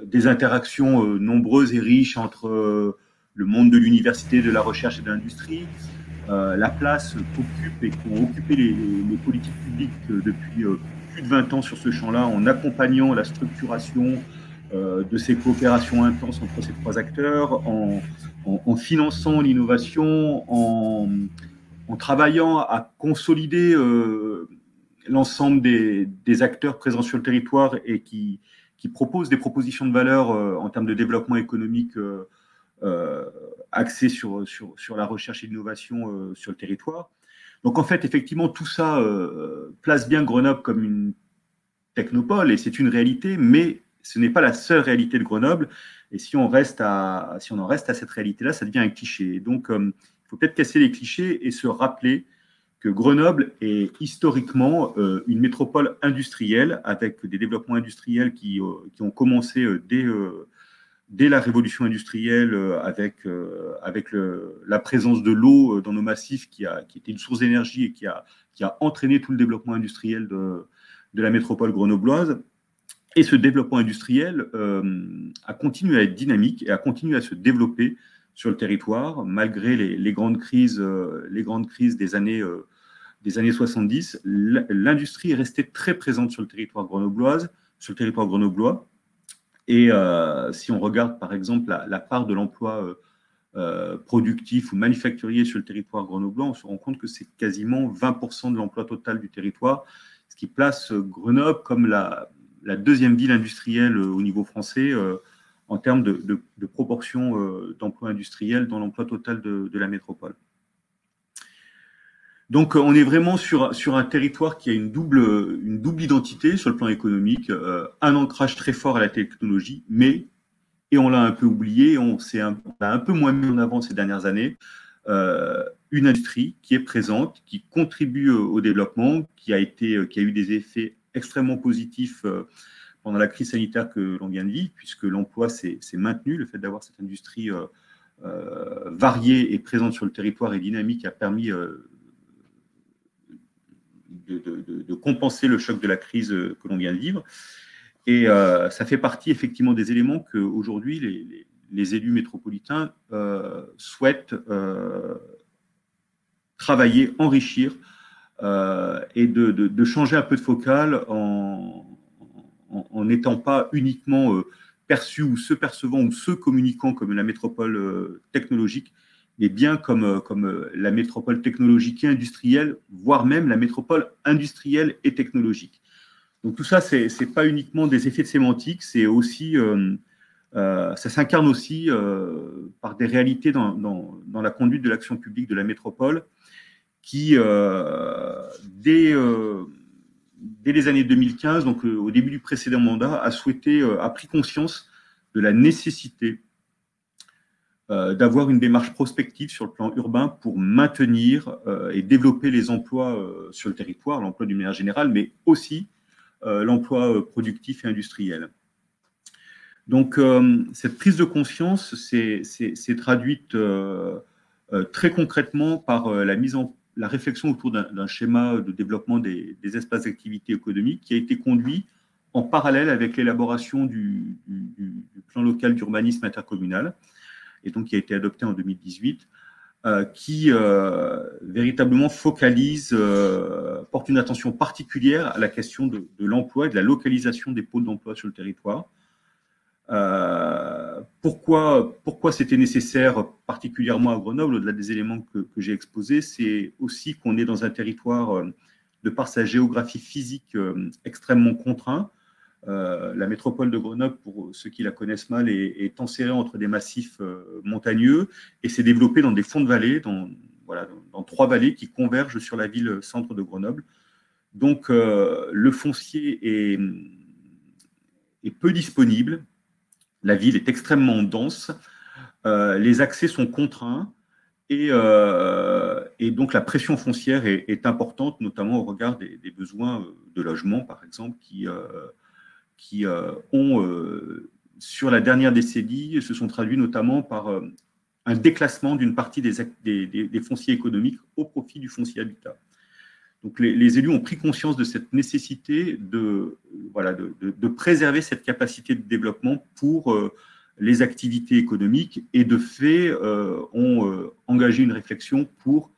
des interactions nombreuses et riches entre le monde de l'université, de la recherche et de l'industrie, la place qu'occupent et qu'ont occupé les politiques publiques depuis plus de 20 ans sur ce champ-là, en accompagnant la structuration de ces coopérations intenses entre ces trois acteurs, en finançant l'innovation, en travaillant à consolider l'ensemble des acteurs présents sur le territoire et qui proposent des propositions de valeur en termes de développement économique axé sur la recherche et l'innovation sur le territoire. Donc en fait, effectivement, tout ça place bien Grenoble comme une technopole, et c'est une réalité, mais ce n'est pas la seule réalité de Grenoble. Et si on en reste à cette réalité-là, ça devient un cliché. Donc il faut peut-être casser les clichés et se rappeler que Grenoble est historiquement une métropole industrielle avec des développements industriels qui ont commencé dès la révolution industrielle avec la présence de l'eau dans nos massifs qui était une source d'énergie et qui a entraîné tout le développement industriel de la métropole grenobloise. Et ce développement industriel a continué à être dynamique et a continué à se développer sur le territoire malgré les grandes crises des années 70. L'industrie est restée très présente sur le territoire grenoblois. Et si on regarde par exemple la part de l'emploi productif ou manufacturier sur le territoire grenoblois, on se rend compte que c'est quasiment 20% de l'emploi total du territoire, ce qui place Grenoble comme la deuxième ville industrielle au niveau français en termes de proportion d'emploi industriel dans l'emploi total de la métropole. Donc, on est vraiment sur un territoire qui a une double identité sur le plan économique, un ancrage très fort à la technologie, mais, et on l'a un peu oublié, on l'a un peu moins mis en avant ces dernières années, une industrie qui est présente, qui contribue au développement, qui a eu des effets extrêmement positifs pendant la crise sanitaire que l'on vient de vivre, puisque l'emploi s'est maintenu. Le fait d'avoir cette industrie variée et présente sur le territoire et dynamique a permis de compenser le choc de la crise que l'on vient de vivre. Et ça fait partie effectivement des éléments qu'aujourd'hui les élus métropolitains souhaitent travailler, enrichir et de changer un peu de focale en n'étant pas uniquement perçus ou se percevant ou se communiquant comme la métropole technologique, mais bien comme la métropole technologique et industrielle, voire même la métropole industrielle et technologique. Donc tout ça, c'est pas uniquement des effets de sémantique, c'est aussi, ça s'incarne aussi par des réalités dans la conduite de l'action publique de la métropole qui, dès les années 2015, donc au début du précédent mandat, a pris conscience de la nécessité d'avoir une démarche prospective sur le plan urbain pour maintenir et développer les emplois sur le territoire, l'emploi d'une manière générale, mais aussi l'emploi productif et industriel. Donc, cette prise de conscience s'est traduite très concrètement par la réflexion autour d'un schéma de développement des espaces d'activité économique qui a été conduit en parallèle avec l'élaboration du plan local d'urbanisme intercommunal, et donc qui a été adopté en 2018, qui véritablement porte une attention particulière à la question de l'emploi et de la localisation des pôles d'emploi sur le territoire. Pourquoi c'était nécessaire, particulièrement à Grenoble, au-delà des éléments que j'ai exposés, c'est aussi qu'on est dans un territoire, de par sa géographie physique, extrêmement contraint. La métropole de Grenoble, pour ceux qui la connaissent mal, est enserrée entre des massifs montagneux et s'est développée dans des fonds de vallée, dans 3 vallées qui convergent sur la ville centre de Grenoble. Donc, le foncier est peu disponible. La ville est extrêmement dense, les accès sont contraints et donc la pression foncière est importante, notamment au regard des besoins de logement, par exemple, qui ont, sur la dernière décennie, se sont traduits notamment par un déclassement d'une partie des fonciers économiques au profit du foncier habitat. Donc les élus ont pris conscience de cette nécessité de préserver cette capacité de développement pour les activités économiques et de fait ont engagé une réflexion pour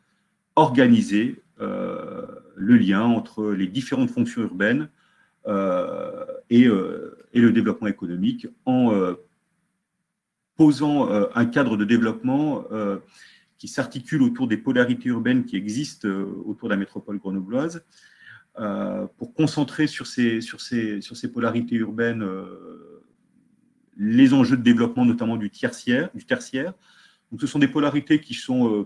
organiser le lien entre les différentes fonctions urbaines et le développement économique en posant un cadre de développement qui s'articule autour des polarités urbaines qui existent autour de la métropole grenobloise, pour concentrer sur ces polarités urbaines les enjeux de développement, notamment du tertiaire. Donc, ce sont des polarités qui sont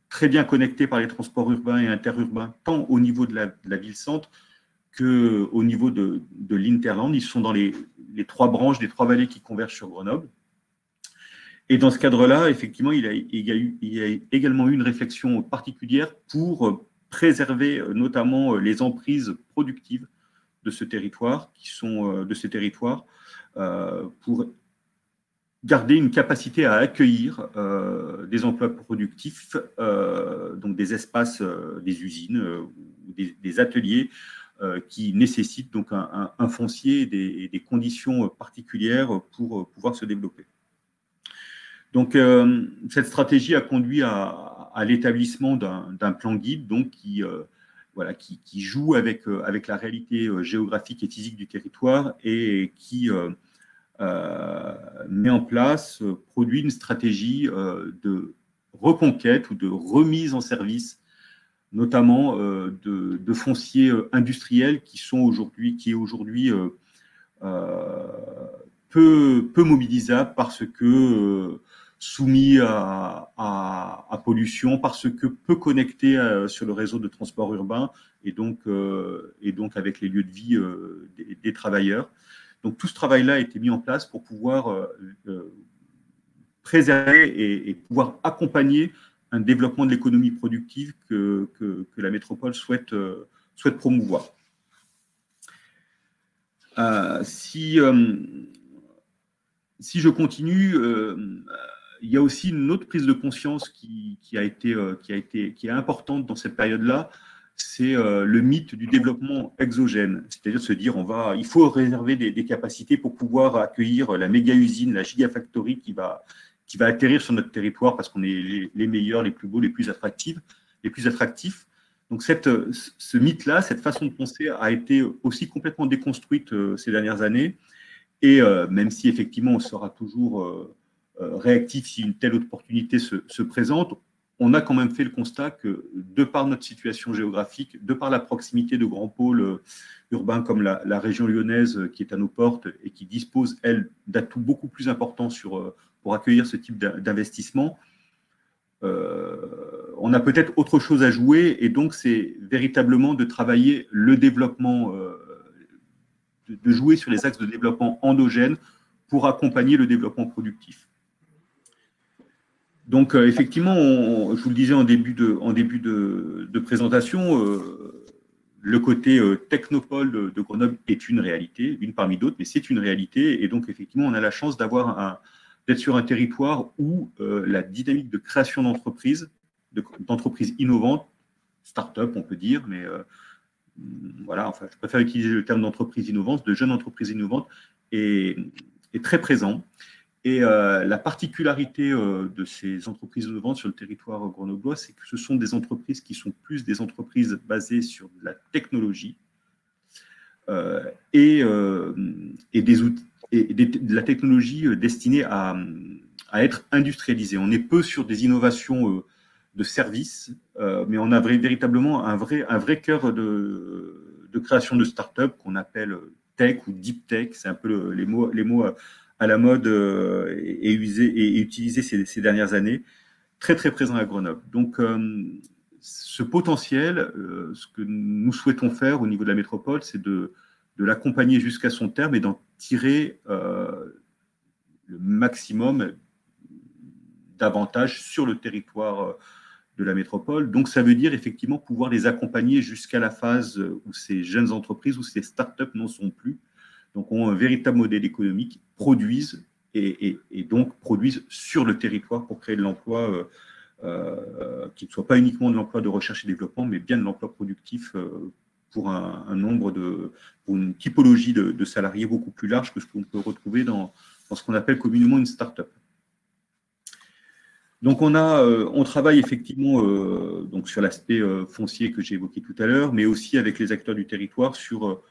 très bien connectées par les transports urbains et interurbains, tant au niveau de la ville-centre qu'au niveau de l'Interland. Ils sont dans les 3 branches des 3 vallées qui convergent sur Grenoble. Et dans ce cadre-là, effectivement, il y a également eu une réflexion particulière pour préserver notamment les emprises productives de ce territoire, pour garder une capacité à accueillir des emplois productifs, donc des espaces, des usines, des ateliers qui nécessitent donc un foncier et des conditions particulières pour pouvoir se développer. Donc, cette stratégie a conduit à l'établissement d'un plan guide donc, qui joue avec la réalité géographique et physique du territoire et qui met en place, produit une stratégie de reconquête ou de remise en service, notamment de fonciers industriels qui est aujourd'hui peu mobilisables parce que soumis à pollution parce que peu connectés sur le réseau de transport urbain et donc avec les lieux de vie des travailleurs. Donc tout ce travail-là a été mis en place pour pouvoir préserver et pouvoir accompagner un développement de l'économie productive que la métropole souhaite promouvoir. Si je continue, il y a aussi une autre prise de conscience qui est importante dans cette période-là, c'est le mythe du développement exogène, c'est-à-dire se dire il faut réserver des capacités pour pouvoir accueillir la méga-usine, la gigafactory qui va atterrir sur notre territoire parce qu'on est les meilleurs, les plus beaux, les plus attractifs. Donc ce mythe-là, cette façon de penser a été aussi complètement déconstruite ces dernières années. Et même si effectivement on sera toujours réactif si une telle opportunité se présente, on a quand même fait le constat que de par notre situation géographique, de par la proximité de grands pôles urbains comme la région lyonnaise qui est à nos portes et qui dispose, elle, d'atouts beaucoup plus importants pour accueillir ce type d'investissement, on a peut-être autre chose à jouer et donc c'est véritablement de travailler le développement, de jouer sur les axes de développement endogène pour accompagner le développement productif. Donc effectivement, je vous le disais en début de présentation, le côté technopole de Grenoble est une réalité, une parmi d'autres, mais c'est une réalité et donc effectivement on a la chance d'être sur un territoire où la dynamique de création d'entreprises innovantes, start-up on peut dire, mais voilà, enfin, je préfère utiliser le terme d'entreprise innovante, de jeunes entreprises innovantes, est très présent. Et la particularité de ces entreprises innovantes sur le territoire grenoblois, c'est que ce sont des entreprises qui sont plus des entreprises basées sur de la technologie et des outils, et de la technologie destinée à être industrialisée. On est peu sur des innovations de services, mais on a véritablement un vrai cœur de création de start-up qu'on appelle tech ou deep tech. C'est un peu les mots à la mode et utilisés ces dernières années, très très présent à Grenoble. Donc ce potentiel, ce que nous souhaitons faire au niveau de la métropole, c'est de l'accompagner jusqu'à son terme et d'en tirer le maximum d'avantages sur le territoire de la métropole. Donc, ça veut dire effectivement pouvoir les accompagner jusqu'à la phase où ces jeunes entreprises, où ces startups n'en sont plus, donc ont un véritable modèle économique, produisent et donc produisent sur le territoire pour créer de l'emploi qui ne soit pas uniquement de l'emploi de recherche et développement, mais bien de l'emploi productif pour pour une typologie de salariés beaucoup plus large que ce qu'on peut retrouver dans ce qu'on appelle communément une start-up. Donc, on travaille effectivement donc sur l'aspect foncier que j'ai évoqué tout à l'heure, mais aussi avec les acteurs du territoire sur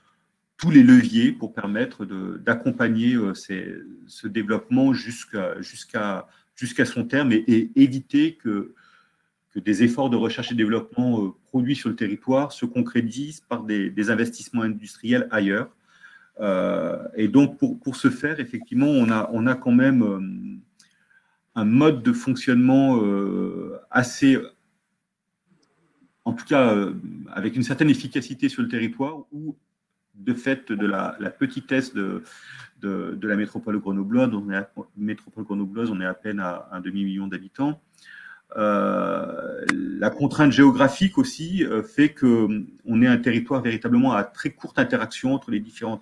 tous les leviers pour permettre d'accompagner ce développement jusqu'à son terme et éviter que des efforts de recherche et développement produits sur le territoire se concrétisent par des investissements industriels ailleurs. Et donc, pour ce faire, effectivement, on a quand même un mode de fonctionnement assez, en tout cas, avec une certaine efficacité sur le territoire où, de fait de la petitesse de la métropole grenobloise, on est à peine à un demi-million d'habitants. La contrainte géographique aussi fait qu'on est un territoire véritablement à très courte interaction entre les différents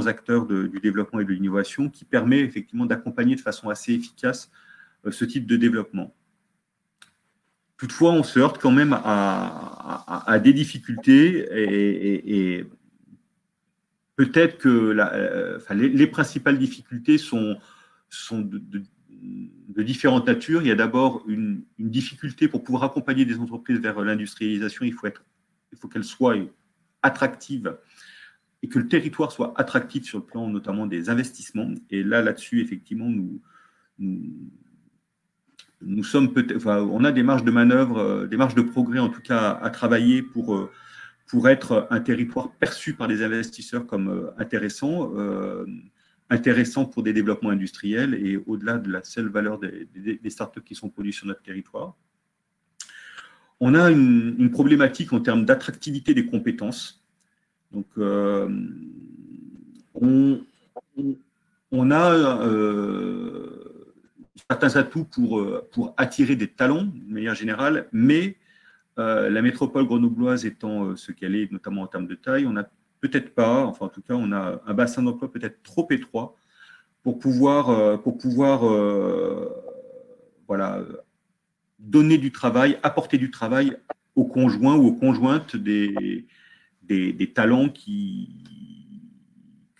acteurs du développement et de l'innovation qui permet effectivement d'accompagner de façon assez efficace ce type de développement. Toutefois, on se heurte quand même à des difficultés et peut-être que les principales difficultés sont de différentes natures. Il y a d'abord une difficulté pour pouvoir accompagner des entreprises vers l'industrialisation. Il faut qu'elles soient attractives et que le territoire soit attractif sur le plan notamment des investissements. Et là-dessus, effectivement, nous sommes peut-être, on a des marges de manœuvre, des marges de progrès en tout cas à travailler pour être un territoire perçu par les investisseurs comme intéressant. intéressant pour des développements industriels et au-delà de la seule valeur des startups qui sont produites sur notre territoire. On a une problématique en termes d'attractivité des compétences. Donc, on a certains atouts pour attirer des talents de manière générale, mais la métropole grenobloise étant ce qu'elle est, notamment en termes de taille, on n'a peut-être pas, enfin en tout cas, on a un bassin d'emploi peut-être trop étroit pour pouvoir voilà, donner du travail, apporter du travail aux conjoints ou aux conjointes des talents que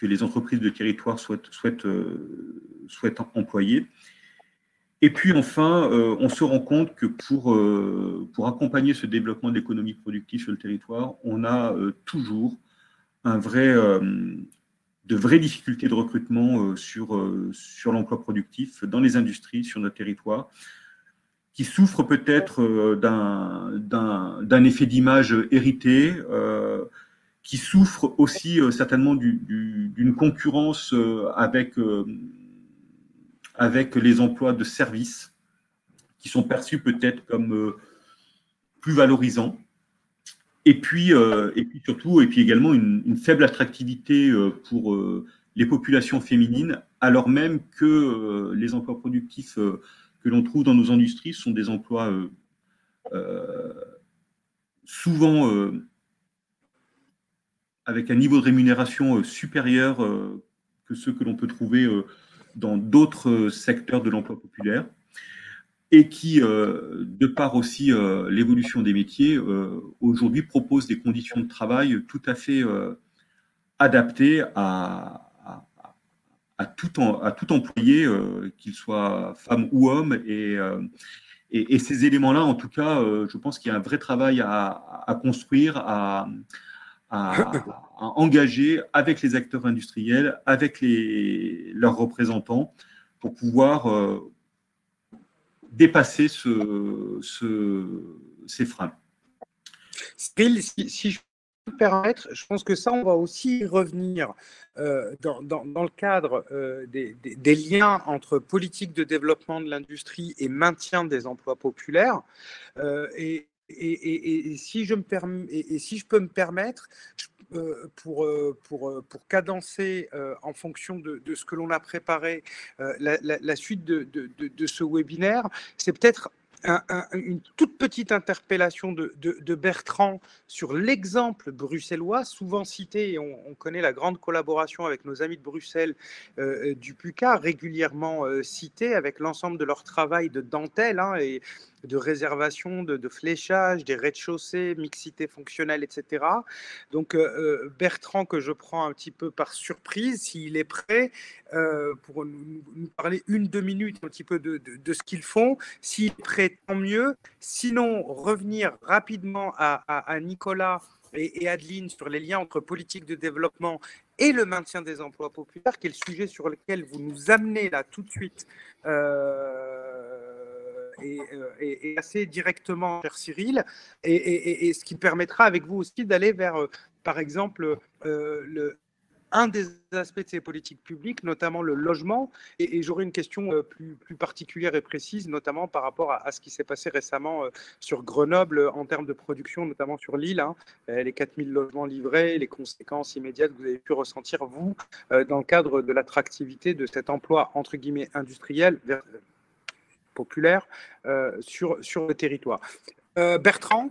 les entreprises de territoire souhaitent employer. Et puis enfin, on se rend compte que pour accompagner ce développement de l'économie productive sur le territoire, on a toujours de vraies difficultés de recrutement sur l'emploi productif dans les industries sur notre territoire, qui souffrent peut-être d'un effet d'image hérité, qui souffrent aussi certainement d'une concurrence avec les emplois de services, qui sont perçus peut-être comme plus valorisants. Et puis surtout, et puis également une faible attractivité pour les populations féminines, alors même que les emplois productifs que l'on trouve dans nos industries sont des emplois souvent avec un niveau de rémunération supérieur que ceux que l'on peut trouver dans d'autres secteurs de l'emploi populaire, et qui, de par aussi l'évolution des métiers, aujourd'hui proposent des conditions de travail tout à fait adaptées à tout employé, qu'il soit femme ou homme. Et ces éléments-là, en tout cas, je pense qu'il y a un vrai travail à construire, à engager avec les acteurs industriels, avec leurs représentants, pour pouvoir dépasser ces freins. Cyril, si je peux me permettre, je pense que ça, on va aussi y revenir dans le cadre des liens entre politique de développement de l'industrie et maintien des emplois populaires. Et si je peux me permettre, pour cadencer en fonction de ce que l'on a préparé la suite de ce webinaire, c'est peut-être une toute petite interpellation de Bertrand sur l'exemple bruxellois, souvent cité, et on connaît la grande collaboration avec nos amis de Bruxelles du PUCA, régulièrement cité avec l'ensemble de leur travail de dentelle et de réservation, de fléchage, des rez-de-chaussée, mixité fonctionnelle, etc. Donc Bertrand, que je prends un petit peu par surprise, s'il est prêt pour nous parler 1-2 minutes un petit peu de ce qu'ils font. S'il est prêt, tant mieux. Sinon, revenir rapidement à Nicolas et Adeline sur les liens entre politique de développement et le maintien des emplois populaires, qui est le sujet sur lequel vous nous amenez là tout de suite et assez directement, cher Cyril, et ce qui permettra avec vous aussi d'aller vers, par exemple, un des aspects de ces politiques publiques, notamment le logement, et j'aurais une question plus particulière et précise, notamment par rapport à ce qui s'est passé récemment sur Grenoble en termes de production, notamment sur l'île, les 4000 logements livrés, les conséquences immédiates que vous avez pu ressentir, vous, dans le cadre de l'attractivité de cet emploi, entre guillemets, industriel, populaire, sur le territoire. Bertrand ?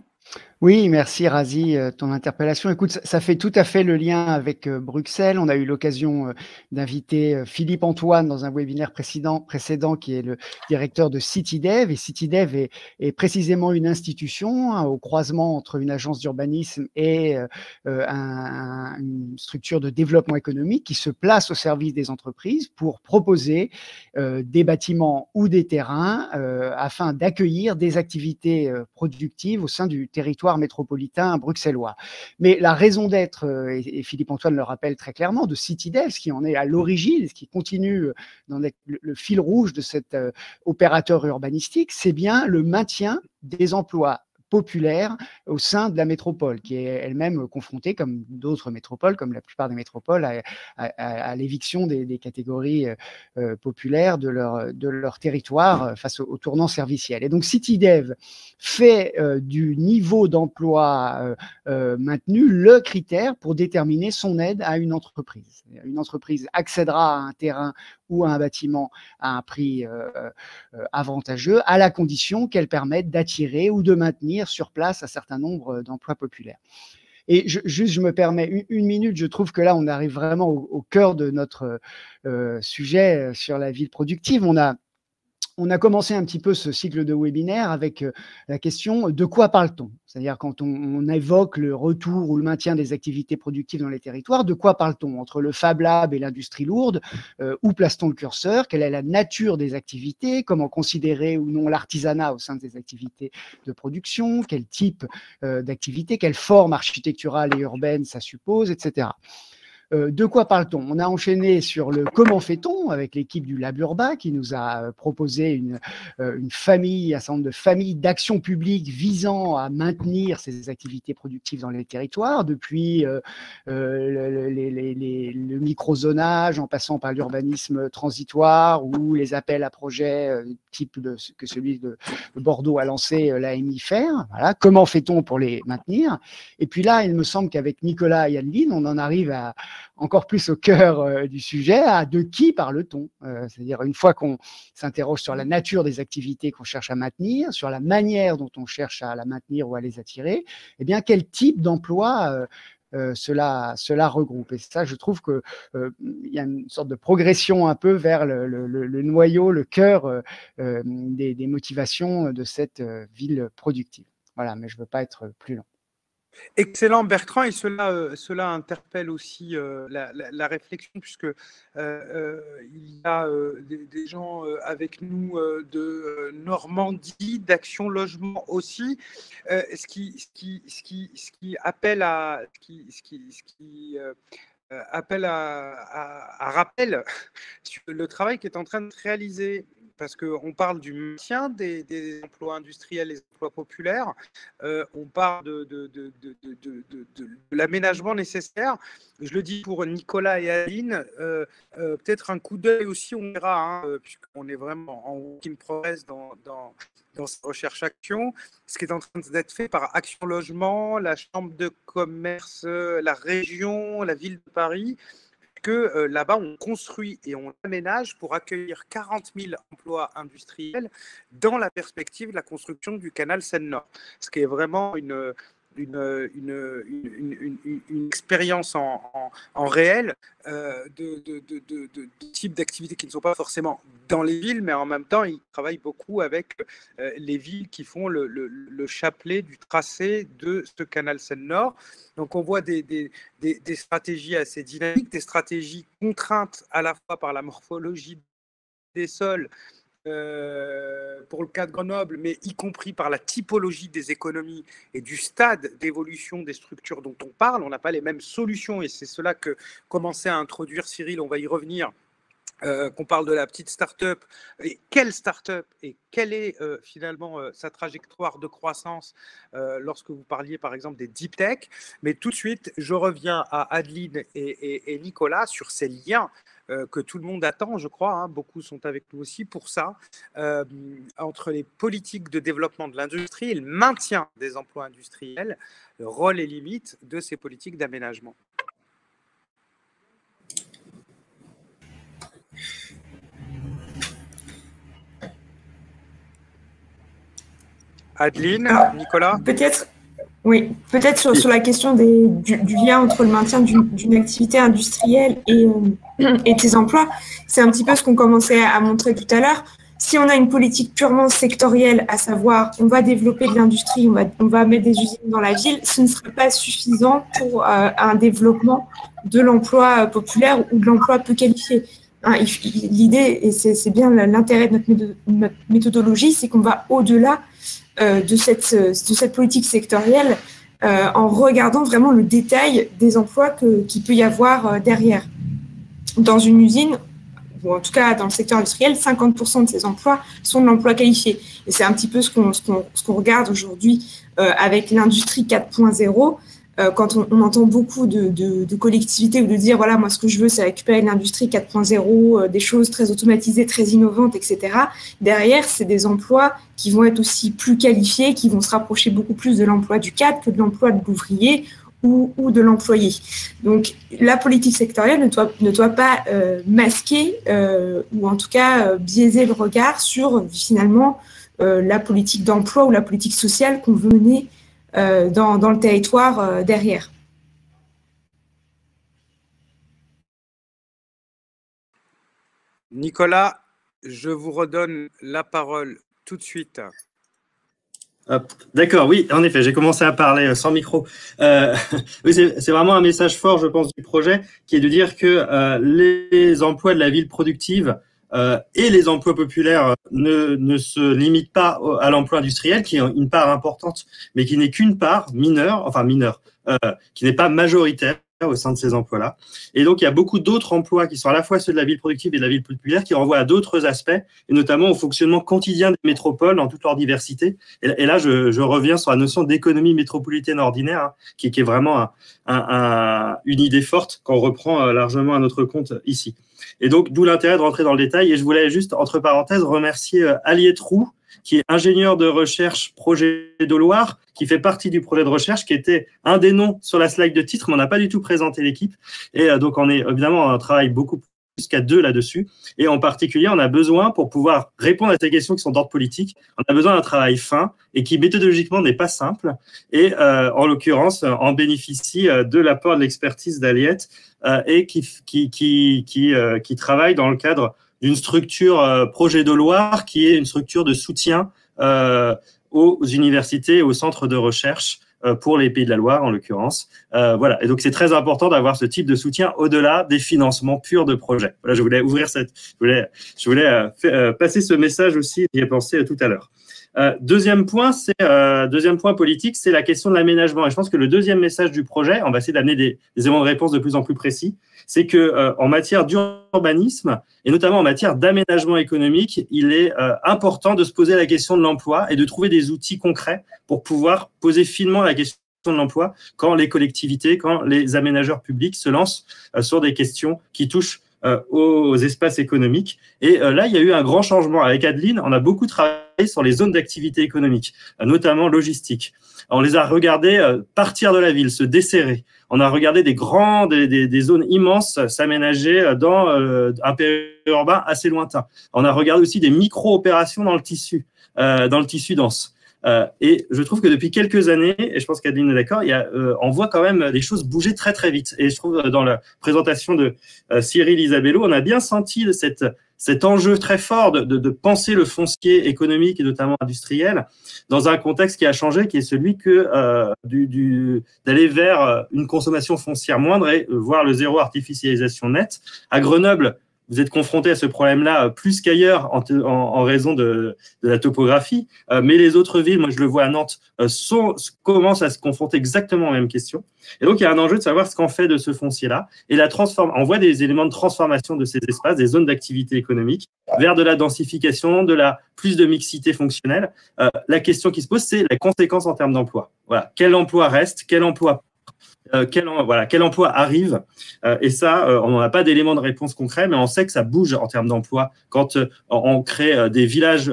Oui, merci Razi, ton interpellation. Écoute, ça fait tout à fait le lien avec Bruxelles. On a eu l'occasion d'inviter Philippe Antoine dans un webinaire précédent qui est le directeur de CityDev. Et CityDev est précisément une institution au croisement entre une agence d'urbanisme et une structure de développement économique qui se place au service des entreprises pour proposer des bâtiments ou des terrains afin d'accueillir des activités productives au sein du territoire métropolitain bruxellois. Mais la raison d'être, et Philippe Antoine le rappelle très clairement, de CityDev, ce qui en est à l'origine, ce qui continue d'en être le fil rouge de cet opérateur urbanistique, c'est bien le maintien des emplois populaire au sein de la métropole, qui est elle-même confrontée, comme d'autres métropoles, comme la plupart des métropoles, à l'éviction des catégories populaires de leur territoire face au tournant serviciel. Et donc CityDev fait du niveau d'emploi maintenu le critère pour déterminer son aide à une entreprise. Une entreprise accédera à un terrain ou à un bâtiment à un prix avantageux, à la condition qu'elle permette d'attirer ou de maintenir sur place un certain nombre d'emplois populaires. Et je me permets une minute, je trouve que là, on arrive vraiment au cœur de notre sujet sur la ville productive. On a commencé un petit peu ce cycle de webinaire avec la question de quoi parle-t-on? C'est-à-dire quand on évoque le retour ou le maintien des activités productives dans les territoires, de quoi parle-t-on? Entre le Fab Lab et l'industrie lourde, où place-t-on le curseur? Quelle est la nature des activités? Comment considérer ou non l'artisanat au sein des activités de production? Quel type d'activité? Quelle forme architecturale et urbaine ça suppose, etc. De quoi parle-t-on? On a enchaîné sur le comment fait-on avec l'équipe du Lab Urba qui nous a proposé une famille, un certain nombre de familles d'actions publiques visant à maintenir ces activités productives dans les territoires, depuis le microzonage en passant par l'urbanisme transitoire ou les appels à projets type que celui de Bordeaux a lancé l'AMI FAIR. Voilà. Comment fait-on pour les maintenir? Et puis là, il me semble qu'avec Nicolas et Adeline, on en arrive encore plus au cœur du sujet, de qui parle-t-on? C'est-à-dire une fois qu'on s'interroge sur la nature des activités qu'on cherche à maintenir, sur la manière dont on cherche à la maintenir ou à les attirer, eh bien quel type d'emploi cela regroupe. Et ça, je trouve qu'il y a une sorte de progression un peu vers le noyau, le cœur des motivations de cette ville productive. Voilà, mais je ne veux pas être plus long. Excellent Bertrand, et cela interpelle aussi la réflexion, puisque il y a des gens avec nous de Normandie, d'Action Logement aussi, ce qui appelle à rappel sur le travail qui est en train de se réaliser. Parce qu'on parle du maintien des emplois industriels, les emplois populaires, on parle de l'aménagement nécessaire. Je le dis pour Nicolas et Aline, peut-être un coup d'œil aussi, on verra, puisqu'on est vraiment en work in progress dans cette recherche-action, ce qui est en train d'être fait par Action Logement, la Chambre de commerce, la région, la ville de Paris, que là-bas, on construit et on aménage pour accueillir 40 000 emplois industriels dans la perspective de la construction du canal Seine-Nord, ce qui est vraiment une expérience en réel de types d'activités qui ne sont pas forcément dans les villes, mais en même temps, ils travaillent beaucoup avec les villes qui font le chapelet du tracé de ce canal Seine-Nord. Donc, on voit des stratégies assez dynamiques, des stratégies contraintes à la fois par la morphologie des sols, pour le cas de Grenoble, mais y compris par la typologie des économies et du stade d'évolution des structures dont on parle. On n'a pas les mêmes solutions, et c'est cela que commençait à introduire Cyril, on va y revenir, qu'on parle de la petite start-up, et quelle start-up et quelle est finalement sa trajectoire de croissance lorsque vous parliez par exemple des deep tech. Mais tout de suite, je reviens à Adeline et Nicolas sur ces liens que tout le monde attend, je crois, beaucoup sont avec nous aussi pour ça, entre les politiques de développement de l'industrie et le maintien des emplois industriels, le rôle et limites de ces politiques d'aménagement. Adeline, Nicolas? Peut-être, oui, peut-être sur la question du lien entre le maintien d'une activité industrielle et des emplois. C'est un petit peu ce qu'on commençait à montrer tout à l'heure. Si on a une politique purement sectorielle, à savoir on va développer de l'industrie, on va mettre des usines dans la ville, ce ne serait pas suffisant pour un développement de l'emploi populaire ou de l'emploi peu qualifié. L'idée, et c'est bien l'intérêt de notre méthodologie, c'est qu'on va au-delà de cette politique sectorielle en regardant vraiment le détail des emplois qu'il peut y avoir derrière. Dans une usine, ou en tout cas dans le secteur industriel, 50% de ces emplois sont de l'emploi qualifié. Et c'est un petit peu ce qu'on regarde aujourd'hui avec l'industrie 4.0. Quand on entend beaucoup de collectivités ou de dire, voilà, moi, ce que je veux, c'est récupérer l'industrie 4.0, des choses très automatisées, très innovantes, etc. Derrière, c'est des emplois qui vont être aussi plus qualifiés, qui vont se rapprocher beaucoup plus de l'emploi du cadre que de l'emploi de l'ouvrier ou de l'employé. Donc, la politique sectorielle ne doit pas masquer ou en tout cas biaiser le regard sur, finalement, la politique d'emploi ou la politique sociale qu'on veut mener dans le territoire derrière. Nicolas, je vous redonne la parole tout de suite. D'accord, oui, en effet, j'ai commencé à parler sans micro. Oui, c'est vraiment un message fort, je pense, du projet, qui est de dire que les emplois de la ville productive et les emplois populaires ne se limitent pas à l'emploi industriel, qui est une part importante, mais qui n'est qu'une part mineure, qui n'est pas majoritaire au sein de ces emplois-là. Et donc, il y a beaucoup d'autres emplois qui sont à la fois ceux de la ville productive et de la ville populaire, qui renvoient à d'autres aspects, et notamment au fonctionnement quotidien des métropoles dans toute leur diversité. Et là, je reviens sur la notion d'économie métropolitaine ordinaire, hein, qui est vraiment une idée forte qu'on reprend largement à notre compte ici. Et donc, d'où l'intérêt de rentrer dans le détail. Et je voulais juste, entre parenthèses, remercier Aliette Roux, qui est ingénieur de recherche projet de Loire, qui fait partie du projet de recherche, qui était un des noms sur la slide de titre, mais on n'a pas du tout présenté l'équipe. Et donc, on est évidemment, on travaille beaucoup plus qu'à deux là-dessus. Et en particulier, on a besoin, pour pouvoir répondre à ces questions qui sont d'ordre politique, on a besoin d'un travail fin et qui méthodologiquement n'est pas simple. Et en l'occurrence, on bénéficie de l'apport de l'expertise d'Aliette et qui travaille dans le cadre d'une structure projet de Loire qui est une structure de soutien aux universités et aux centres de recherche pour les Pays de la Loire en l'occurrence. Voilà. Et donc c'est très important d'avoir ce type de soutien au-delà des financements purs de projets. Voilà, je voulais ouvrir je voulais passer ce message aussi, j'y ai pensé tout à l'heure. Deuxième point politique, c'est la question de l'aménagement. Et je pense que le deuxième message du projet, on va essayer d'amener des éléments de réponse de plus en plus précis, c'est que en matière d'urbanisme et notamment en matière d'aménagement économique, il est important de se poser la question de l'emploi et de trouver des outils concrets pour pouvoir poser finement la question de l'emploi quand les collectivités, quand les aménageurs publics se lancent sur des questions qui touchent aux espaces économiques. Et là, il y a eu un grand changement. Avec Adeline, on a beaucoup travaillé sur les zones d'activité économique, notamment logistique. On les a regardées partir de la ville, se desserrer. On a regardé des zones immenses s'aménager dans un périurbain assez lointain. On a regardé aussi des micro-opérations dans le tissu dense. Et je trouve que depuis quelques années, et je pense qu'Adeline est d'accord, on voit quand même les choses bouger très très vite. Et je trouve dans la présentation de Cyril Isabello, on a bien senti cet enjeu très fort de penser le foncier économique et notamment industriel dans un contexte qui a changé, qui est celui d'aller vers une consommation foncière moindre et voir le zéro artificialisation nette. À Grenoble, vous êtes confronté à ce problème-là plus qu'ailleurs en raison de la topographie, mais les autres villes, moi je le vois à Nantes, commencent à se confronter exactement aux mêmes questions. Et donc il y a un enjeu de savoir ce qu'on fait de ce foncier-là. Et on voit des éléments de transformation de ces espaces, des zones d'activité économique, vers de la densification, plus de mixité fonctionnelle. La question qui se pose, c'est la conséquence en termes d'emploi. Voilà, quel emploi reste, quel emploi arrive, et ça, on n'a pas d'éléments de réponse concrets, mais on sait que ça bouge en termes d'emploi quand on crée des villages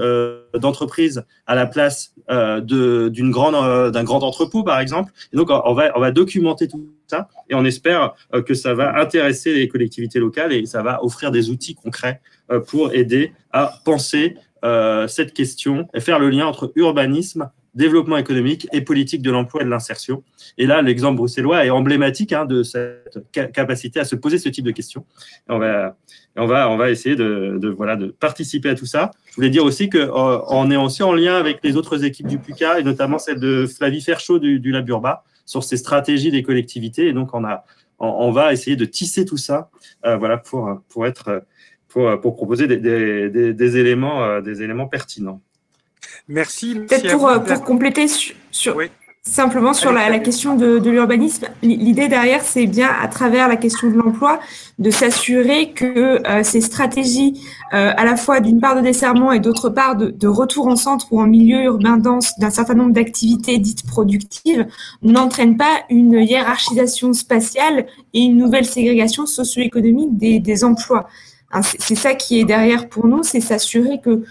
d'entreprises à la place d'un grand entrepôt, par exemple. Et donc, on va documenter tout ça et on espère que ça va intéresser les collectivités locales et ça va offrir des outils concrets pour aider à penser cette question et faire le lien entre urbanisme, développement économique et politique de l'emploi et de l'insertion. Et là, l'exemple bruxellois est emblématique de cette capacité à se poser ce type de questions. Et on va essayer de participer à tout ça. Je voulais dire aussi qu'on est aussi en lien avec les autres équipes du PUCA et notamment celle de Flavie Ferchaud du Lab Urba sur ces stratégies des collectivités. Et donc, on va essayer de tisser tout ça pour proposer des éléments pertinents. Merci. Peut-être pour compléter sur… Oui. Simplement sur la question de l'urbanisme, l'idée derrière, c'est bien à travers la question de l'emploi, de s'assurer que ces stratégies, à la fois d'une part de desserrement et d'autre part de retour en centre ou en milieu urbain dense d'un certain nombre d'activités dites productives, n'entraînent pas une hiérarchisation spatiale et une nouvelle ségrégation socio-économique des emplois. Hein, c'est ça qui est derrière pour nous, c'est s'assurer que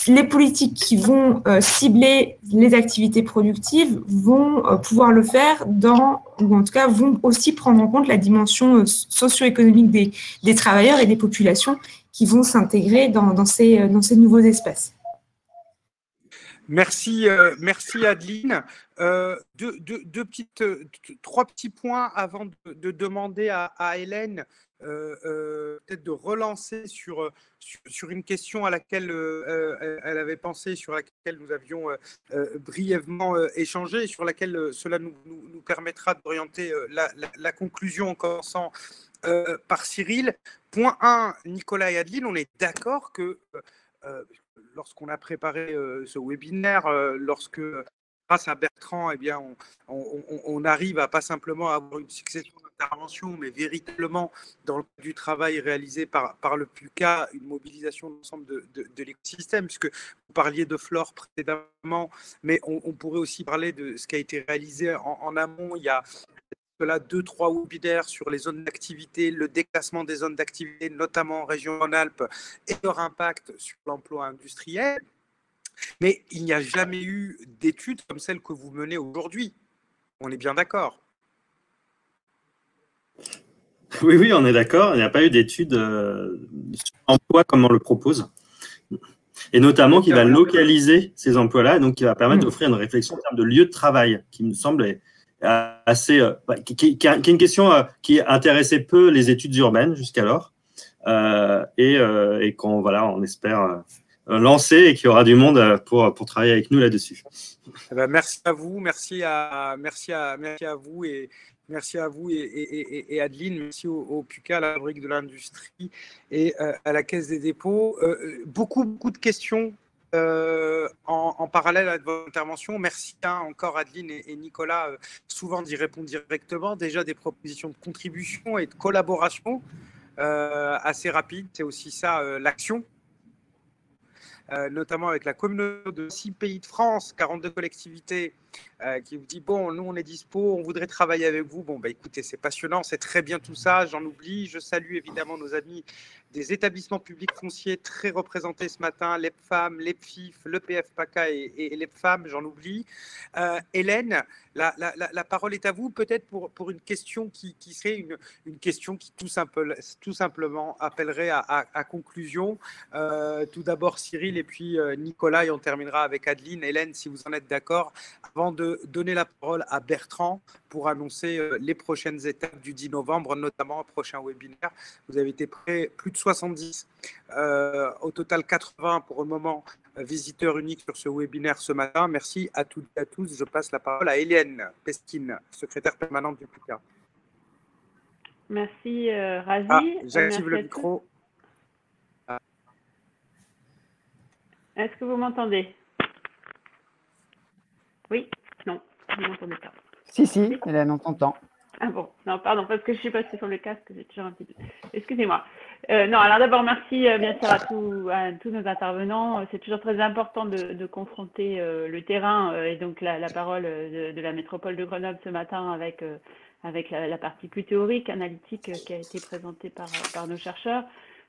les politiques qui vont cibler les activités productives vont pouvoir le faire ou en tout cas vont aussi prendre en compte la dimension socio-économique des travailleurs et des populations qui vont s'intégrer dans ces nouveaux espaces. Merci, merci Adeline. Trois petits points avant de demander à Hélène peut-être de relancer sur une question à laquelle elle avait pensé, sur laquelle nous avions brièvement échangé et sur laquelle cela nous permettra d'orienter la conclusion en commençant par Cyril. Point 1, Nicolas et Adeline, on est d'accord que lorsqu'on a préparé ce webinaire, grâce à Bertrand, eh bien, on arrive à pas simplement avoir une succession d'interventions, mais véritablement, dans le cadre du travail réalisé par le PUCA, une mobilisation de l'ensemble de l'écosystème, puisque vous parliez de Flore précédemment, mais on pourrait aussi parler de ce qui a été réalisé en amont. Il y a là 2-3 webinaires sur les zones d'activité, le déclassement des zones d'activité, notamment en région Rhône-Alpes, et leur impact sur l'emploi industriel. Mais il n'y a jamais eu d'études comme celle que vous menez aujourd'hui. On est bien d'accord? Oui, on est d'accord. Il n'y a pas eu d'études sur l'emploi comme on le propose. Et notamment qui va localiser ces emplois-là, donc qui va permettre d'offrir une réflexion en termes de lieu de travail, qui me semble assez, qui est une question qui intéressait peu les études urbaines jusqu'alors, et qu'on on espère lancer et qu'il y aura du monde pour travailler avec nous là-dessus. Merci à vous, merci à vous et merci à vous et Adeline, merci au PUCA, à la Fabrique de l'Industrie et à la Caisse des dépôts. Beaucoup de questions en parallèle à votre intervention. Merci encore Adeline et Nicolas, souvent d'y répondre directement. Déjà des propositions de contribution et de collaboration assez rapides. C'est aussi ça l'action. Notamment avec la communauté de 6 pays de France, 42 collectivités, qui vous dit, bon, nous, on est dispo, on voudrait travailler avec vous. Bon, écoutez, c'est passionnant, c'est très bien tout ça, j'en oublie. Je salue évidemment nos amis des établissements publics fonciers très représentés ce matin, l'EPFAM, l'EPFIF, le PFPACA et l'EPFAM, j'en oublie. Hélène, la parole est à vous, peut-être pour une question qui serait une question qui tout simplement appellerait à conclusion. Tout d'abord Cyril et puis Nicolas, et on terminera avec Adeline. Hélène, si vous en êtes d'accord, avant de donner la parole à Bertrand pour annoncer les prochaines étapes du 10 novembre, notamment un prochain webinaire. Vous avez été plus de 70, au total 80 pour le moment, visiteurs uniques sur ce webinaire ce matin. Merci à toutes et à tous. Je passe la parole à Hélène Pesquine, secrétaire permanente du PUCA. Merci Razi. J'active le micro. Est-ce que vous m'entendez? Oui? Non, vous ne m'entendez pas. Si, Hélène, on t'entend. Ah bon, non, pardon, parce que je suis passée sur le casque, j'ai toujours un petit peu. Excusez-moi. Non, alors d'abord, merci bien sûr à tous nos intervenants. C'est toujours très important de confronter le terrain et donc la parole de la métropole de Grenoble ce matin avec la partie plus théorique, analytique qui a été présentée par nos chercheurs.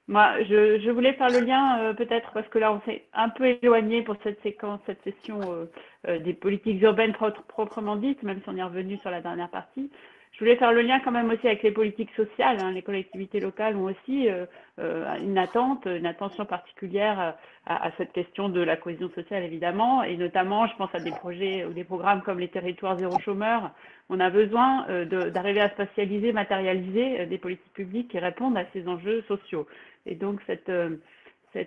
Moi, je voulais faire le lien peut-être parce que là, on s'est un peu éloigné pour cette session des politiques urbaines proprement dites, même si on est revenu sur la dernière partie. Je voulais faire le lien quand même aussi avec les politiques sociales. Les collectivités locales ont aussi une attention particulière à cette question de la cohésion sociale, évidemment, et notamment, je pense à des projets ou des programmes comme les territoires zéro chômeur. On a besoin d'arriver à spatialiser, matérialiser des politiques publiques qui répondent à ces enjeux sociaux. Et donc, cet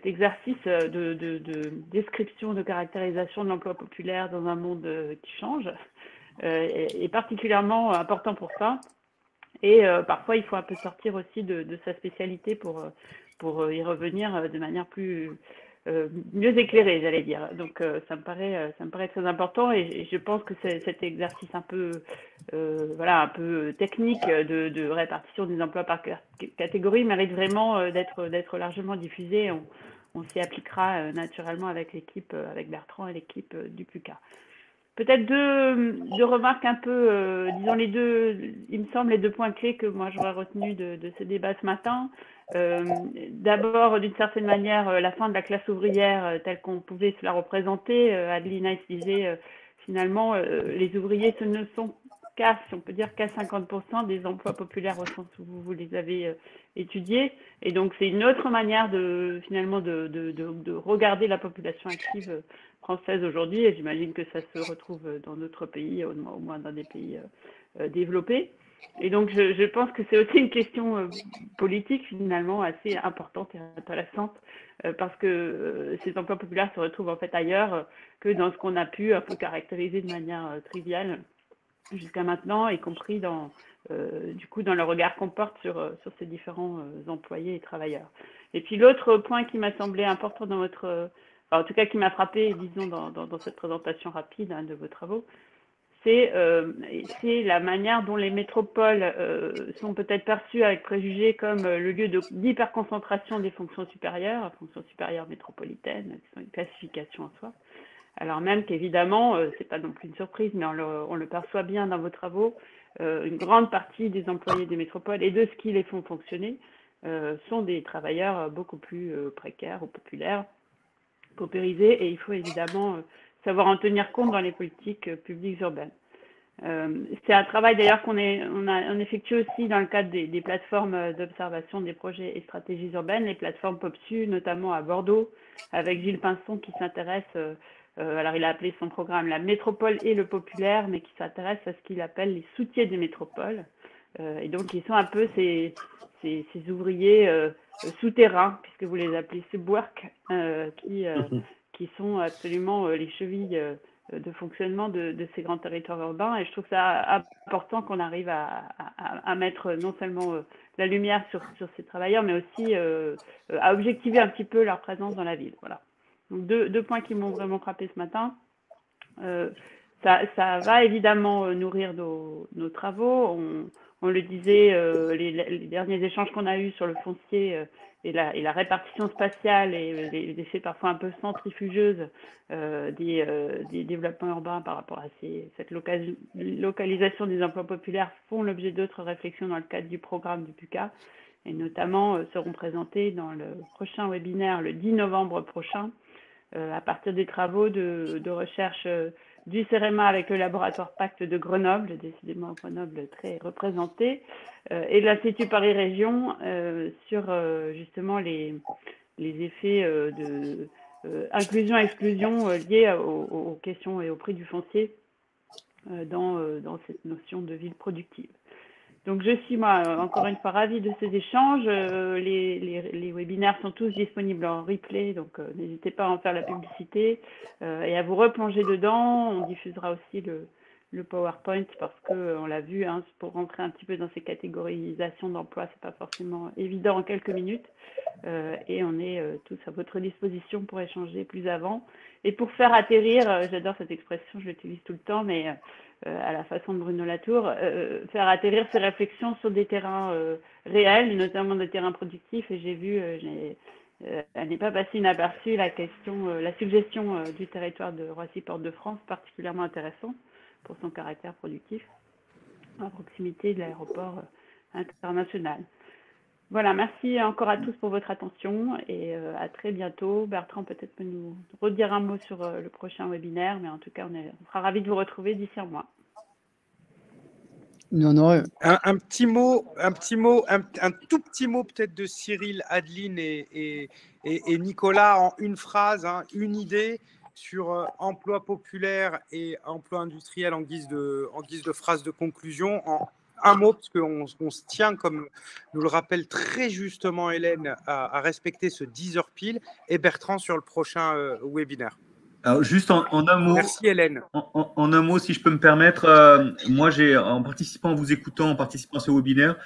exercice de description, de caractérisation de l'emploi populaire dans un monde qui change est particulièrement important pour ça. Et parfois, il faut un peu sortir aussi de sa spécialité pour y revenir de manière plus mieux éclairés, j'allais dire. Donc, ça me paraît très important et je pense que cet exercice un peu, voilà, un peu technique de répartition des emplois par catégorie mérite vraiment d'être largement diffusé. On s'y appliquera naturellement avec l'équipe, avec Bertrand et l'équipe du PUCA. Peut-être deux remarques un peu, disons il me semble, les 2 points clés que moi j'aurais retenu de ce débat ce matin. D'abord, d'une certaine manière, la fin de la classe ouvrière telle qu'on pouvait se la représenter. Adeline Heiss disait finalement, les ouvriers ce ne sont si on peut dire qu'à 50% des emplois populaires au sens où vous les avez étudiés. Et donc, c'est une autre manière finalement de regarder la population active française aujourd'hui. Et j'imagine que ça se retrouve dans d'autres pays, au moins dans des pays développés. Et donc, je pense que c'est aussi une question politique finalement assez importante et intéressante parce que ces emplois populaires se retrouvent en fait ailleurs que dans ce qu'on a pu un peu caractériser de manière triviale jusqu'à maintenant, y compris du coup dans le regard qu'on porte sur ces différents employés et travailleurs. Et puis l'autre point qui m'a semblé important dans en tout cas qui m'a frappé, disons, dans cette présentation rapide de vos travaux, c'est la manière dont les métropoles sont peut-être perçues avec préjugés comme le lieu d'hyperconcentration des fonctions supérieures métropolitaines, qui sont une classification en soi. Alors même qu'évidemment, c'est pas non plus une surprise, mais on le perçoit bien dans vos travaux, une grande partie des employés des métropoles et de ce qui les font fonctionner sont des travailleurs beaucoup plus précaires ou populaires, paupérisés, et il faut évidemment savoir en tenir compte dans les politiques publiques urbaines. C'est un travail d'ailleurs qu'on effectue aussi dans le cadre des plateformes d'observation des projets et stratégies urbaines, les plateformes POPSU, notamment à Bordeaux, avec Gilles Pinson qui s'intéresse, alors il a appelé son programme la métropole et le populaire, mais qui s'intéresse à ce qu'il appelle les soutiers des métropoles. Et donc ils sont un peu ces ouvriers souterrains, puisque vous les appelez subwork, qui sont absolument les chevilles de fonctionnement de ces grands territoires urbains. Et je trouve ça important qu'on arrive à mettre non seulement la lumière sur ces travailleurs, mais aussi à objectiver un petit peu leur présence dans la ville. Voilà. Donc deux points qui m'ont vraiment frappé ce matin. Ça va évidemment nourrir nos travaux. On le disait, les derniers échanges qu'on a eus sur le foncier et la répartition spatiale et les effets parfois un peu centrifugeuses des développements urbains par rapport à cette localisation des emplois populaires font l'objet d'autres réflexions dans le cadre du programme du PUCA, et notamment seront présentées dans le prochain webinaire le 10 novembre prochain, à partir des travaux de recherche du CEREMA avec le laboratoire PACT de Grenoble, décidément Grenoble très représenté, et de l'Institut Paris Région sur justement les effets de inclusion-exclusion liés aux questions et au prix du foncier dans cette notion de ville productive. Donc je suis, moi, encore une fois, ravie de ces échanges. Les webinaires sont tous disponibles en replay, donc n'hésitez pas à en faire la publicité et à vous replonger dedans. On diffusera aussi le PowerPoint parce qu'on l'a vu, hein, pour rentrer un petit peu dans ces catégorisations d'emploi, c'est pas forcément évident en quelques minutes. Et on est tous à votre disposition pour échanger plus avant. Et pour faire atterrir, j'adore cette expression, je l'utilise tout le temps, mais à la façon de Bruno Latour, faire atterrir ces réflexions sur des terrains réels, notamment des terrains productifs. Et j'ai vu, elle n'est pas passée inaperçue, la suggestion du territoire de Roissy-Porte-de-France, particulièrement intéressant pour son caractère productif, à proximité de l'aéroport international. Voilà, merci encore à tous pour votre attention et à très bientôt. Bertrand peut-être peut nous redire un mot sur le prochain webinaire, mais en tout cas, on sera ravis de vous retrouver d'ici un mois. Non. Un tout petit mot peut-être de Cyril, Adeline et Nicolas en une phrase, hein, une idée sur emploi populaire et emploi industriel en guise de phrase de conclusion. Un mot, parce qu'on se tient, comme nous le rappelle très justement Hélène, à respecter ce 10 heures pile, et Bertrand sur le prochain webinaire. Alors, juste en un mot. Merci Hélène. En un mot, si je peux me permettre, moi, en participant, en vous écoutant, en participant à ce webinaire,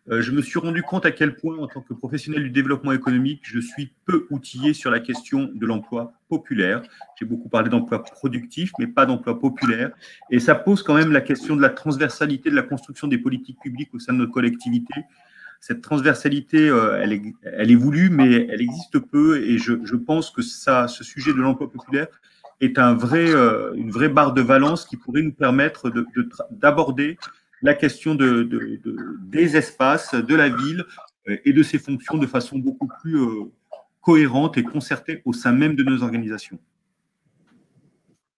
je me suis rendu compte à quel point, en tant que professionnel du développement économique, je suis peu outillé sur la question de l'emploi populaire. J'ai beaucoup parlé d'emploi productif, mais pas d'emploi populaire. Et ça pose quand même la question de la transversalité de la construction des politiques publiques au sein de notre collectivité. Cette transversalité, elle est voulue, mais elle existe peu. Et je pense que ce sujet de l'emploi populaire est une vraie barre de valence qui pourrait nous permettre d'aborder la question des espaces, de la ville et de ses fonctions de façon beaucoup plus cohérente et concertée au sein même de nos organisations.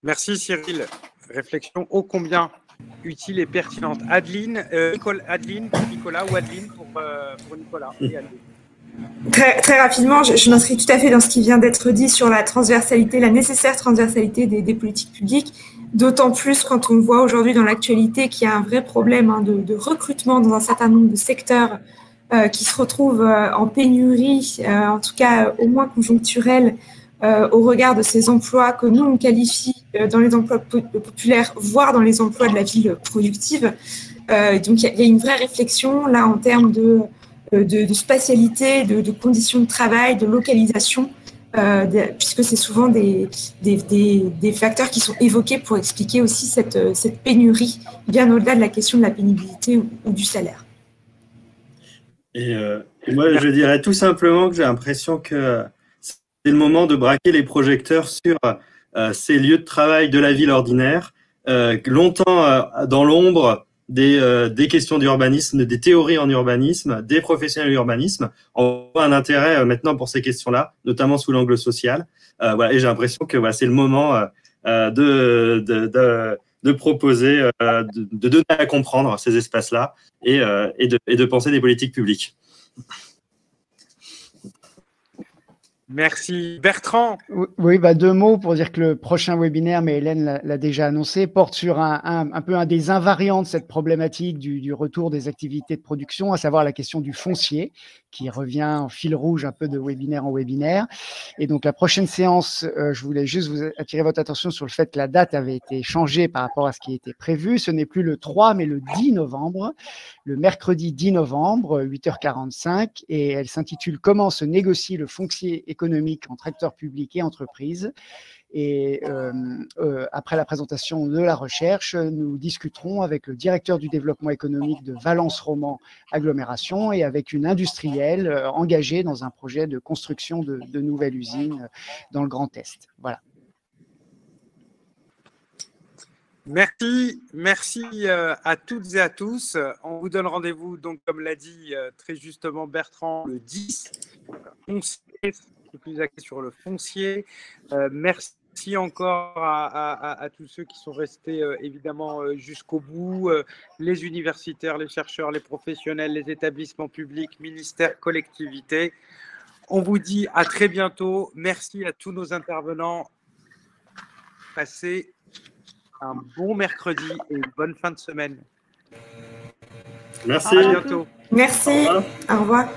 Merci Cyril. Réflexion ô combien utile et pertinente. Adeline pour Nicolas ou Adeline pour Nicolas et Adeline. Très rapidement, je m'inscris tout à fait dans ce qui vient d'être dit sur la transversalité, la nécessaire transversalité des politiques publiques, d'autant plus quand on voit aujourd'hui dans l'actualité qu'il y a un vrai problème de recrutement dans un certain nombre de secteurs qui se retrouvent en pénurie, en tout cas au moins conjoncturelle, au regard de ces emplois que nous on qualifie dans les emplois populaires, voire dans les emplois de la ville productive. Donc il y a une vraie réflexion là en termes de spatialité, de conditions de travail, de localisation, puisque c'est souvent des facteurs qui sont évoqués pour expliquer aussi cette pénurie, bien au-delà de la question de la pénibilité ou du salaire. Et moi, je dirais tout simplement que j'ai l'impression que c'est le moment de braquer les projecteurs sur ces lieux de travail de la ville ordinaire, longtemps dans l'ombre des questions d'urbanisme, des théories en urbanisme, des professionnels de l'urbanisme. On voit un intérêt maintenant pour ces questions-là, notamment sous l'angle social. Voilà, et j'ai l'impression que c'est le moment de proposer, de donner à comprendre ces espaces-là et de penser des politiques publiques. Merci. Bertrand. Oui, 2 mots pour dire que le prochain webinaire, mais Hélène l'a déjà annoncé, porte sur un peu un des invariants de cette problématique du retour des activités de production, à savoir la question du foncier, qui revient en fil rouge un peu de webinaire en webinaire. Et donc, la prochaine séance, je voulais juste vous attirer votre attention sur le fait que la date avait été changée par rapport à ce qui était prévu. Ce n'est plus le 3, mais le 10 novembre, le mercredi 10 novembre, 8h45, et elle s'intitule « Comment se négocie le foncier économique entre acteurs publics et entreprises ». Et après la présentation de la recherche, nous discuterons avec le directeur du développement économique de Valence Roman Agglomération et avec une industrielle engagée dans un projet de construction de nouvelles usines dans le Grand Est. Voilà. Merci à toutes et à tous. On vous donne rendez-vous, donc, comme l'a dit très justement Bertrand, le 10. Plus axé sur le foncier. Merci encore à tous ceux qui sont restés évidemment jusqu'au bout, les universitaires, les chercheurs, les professionnels, les établissements publics, ministères, collectivités. On vous dit à très bientôt. Merci à tous nos intervenants. Passez un bon mercredi et une bonne fin de semaine. Merci. À bientôt. Merci. Au revoir.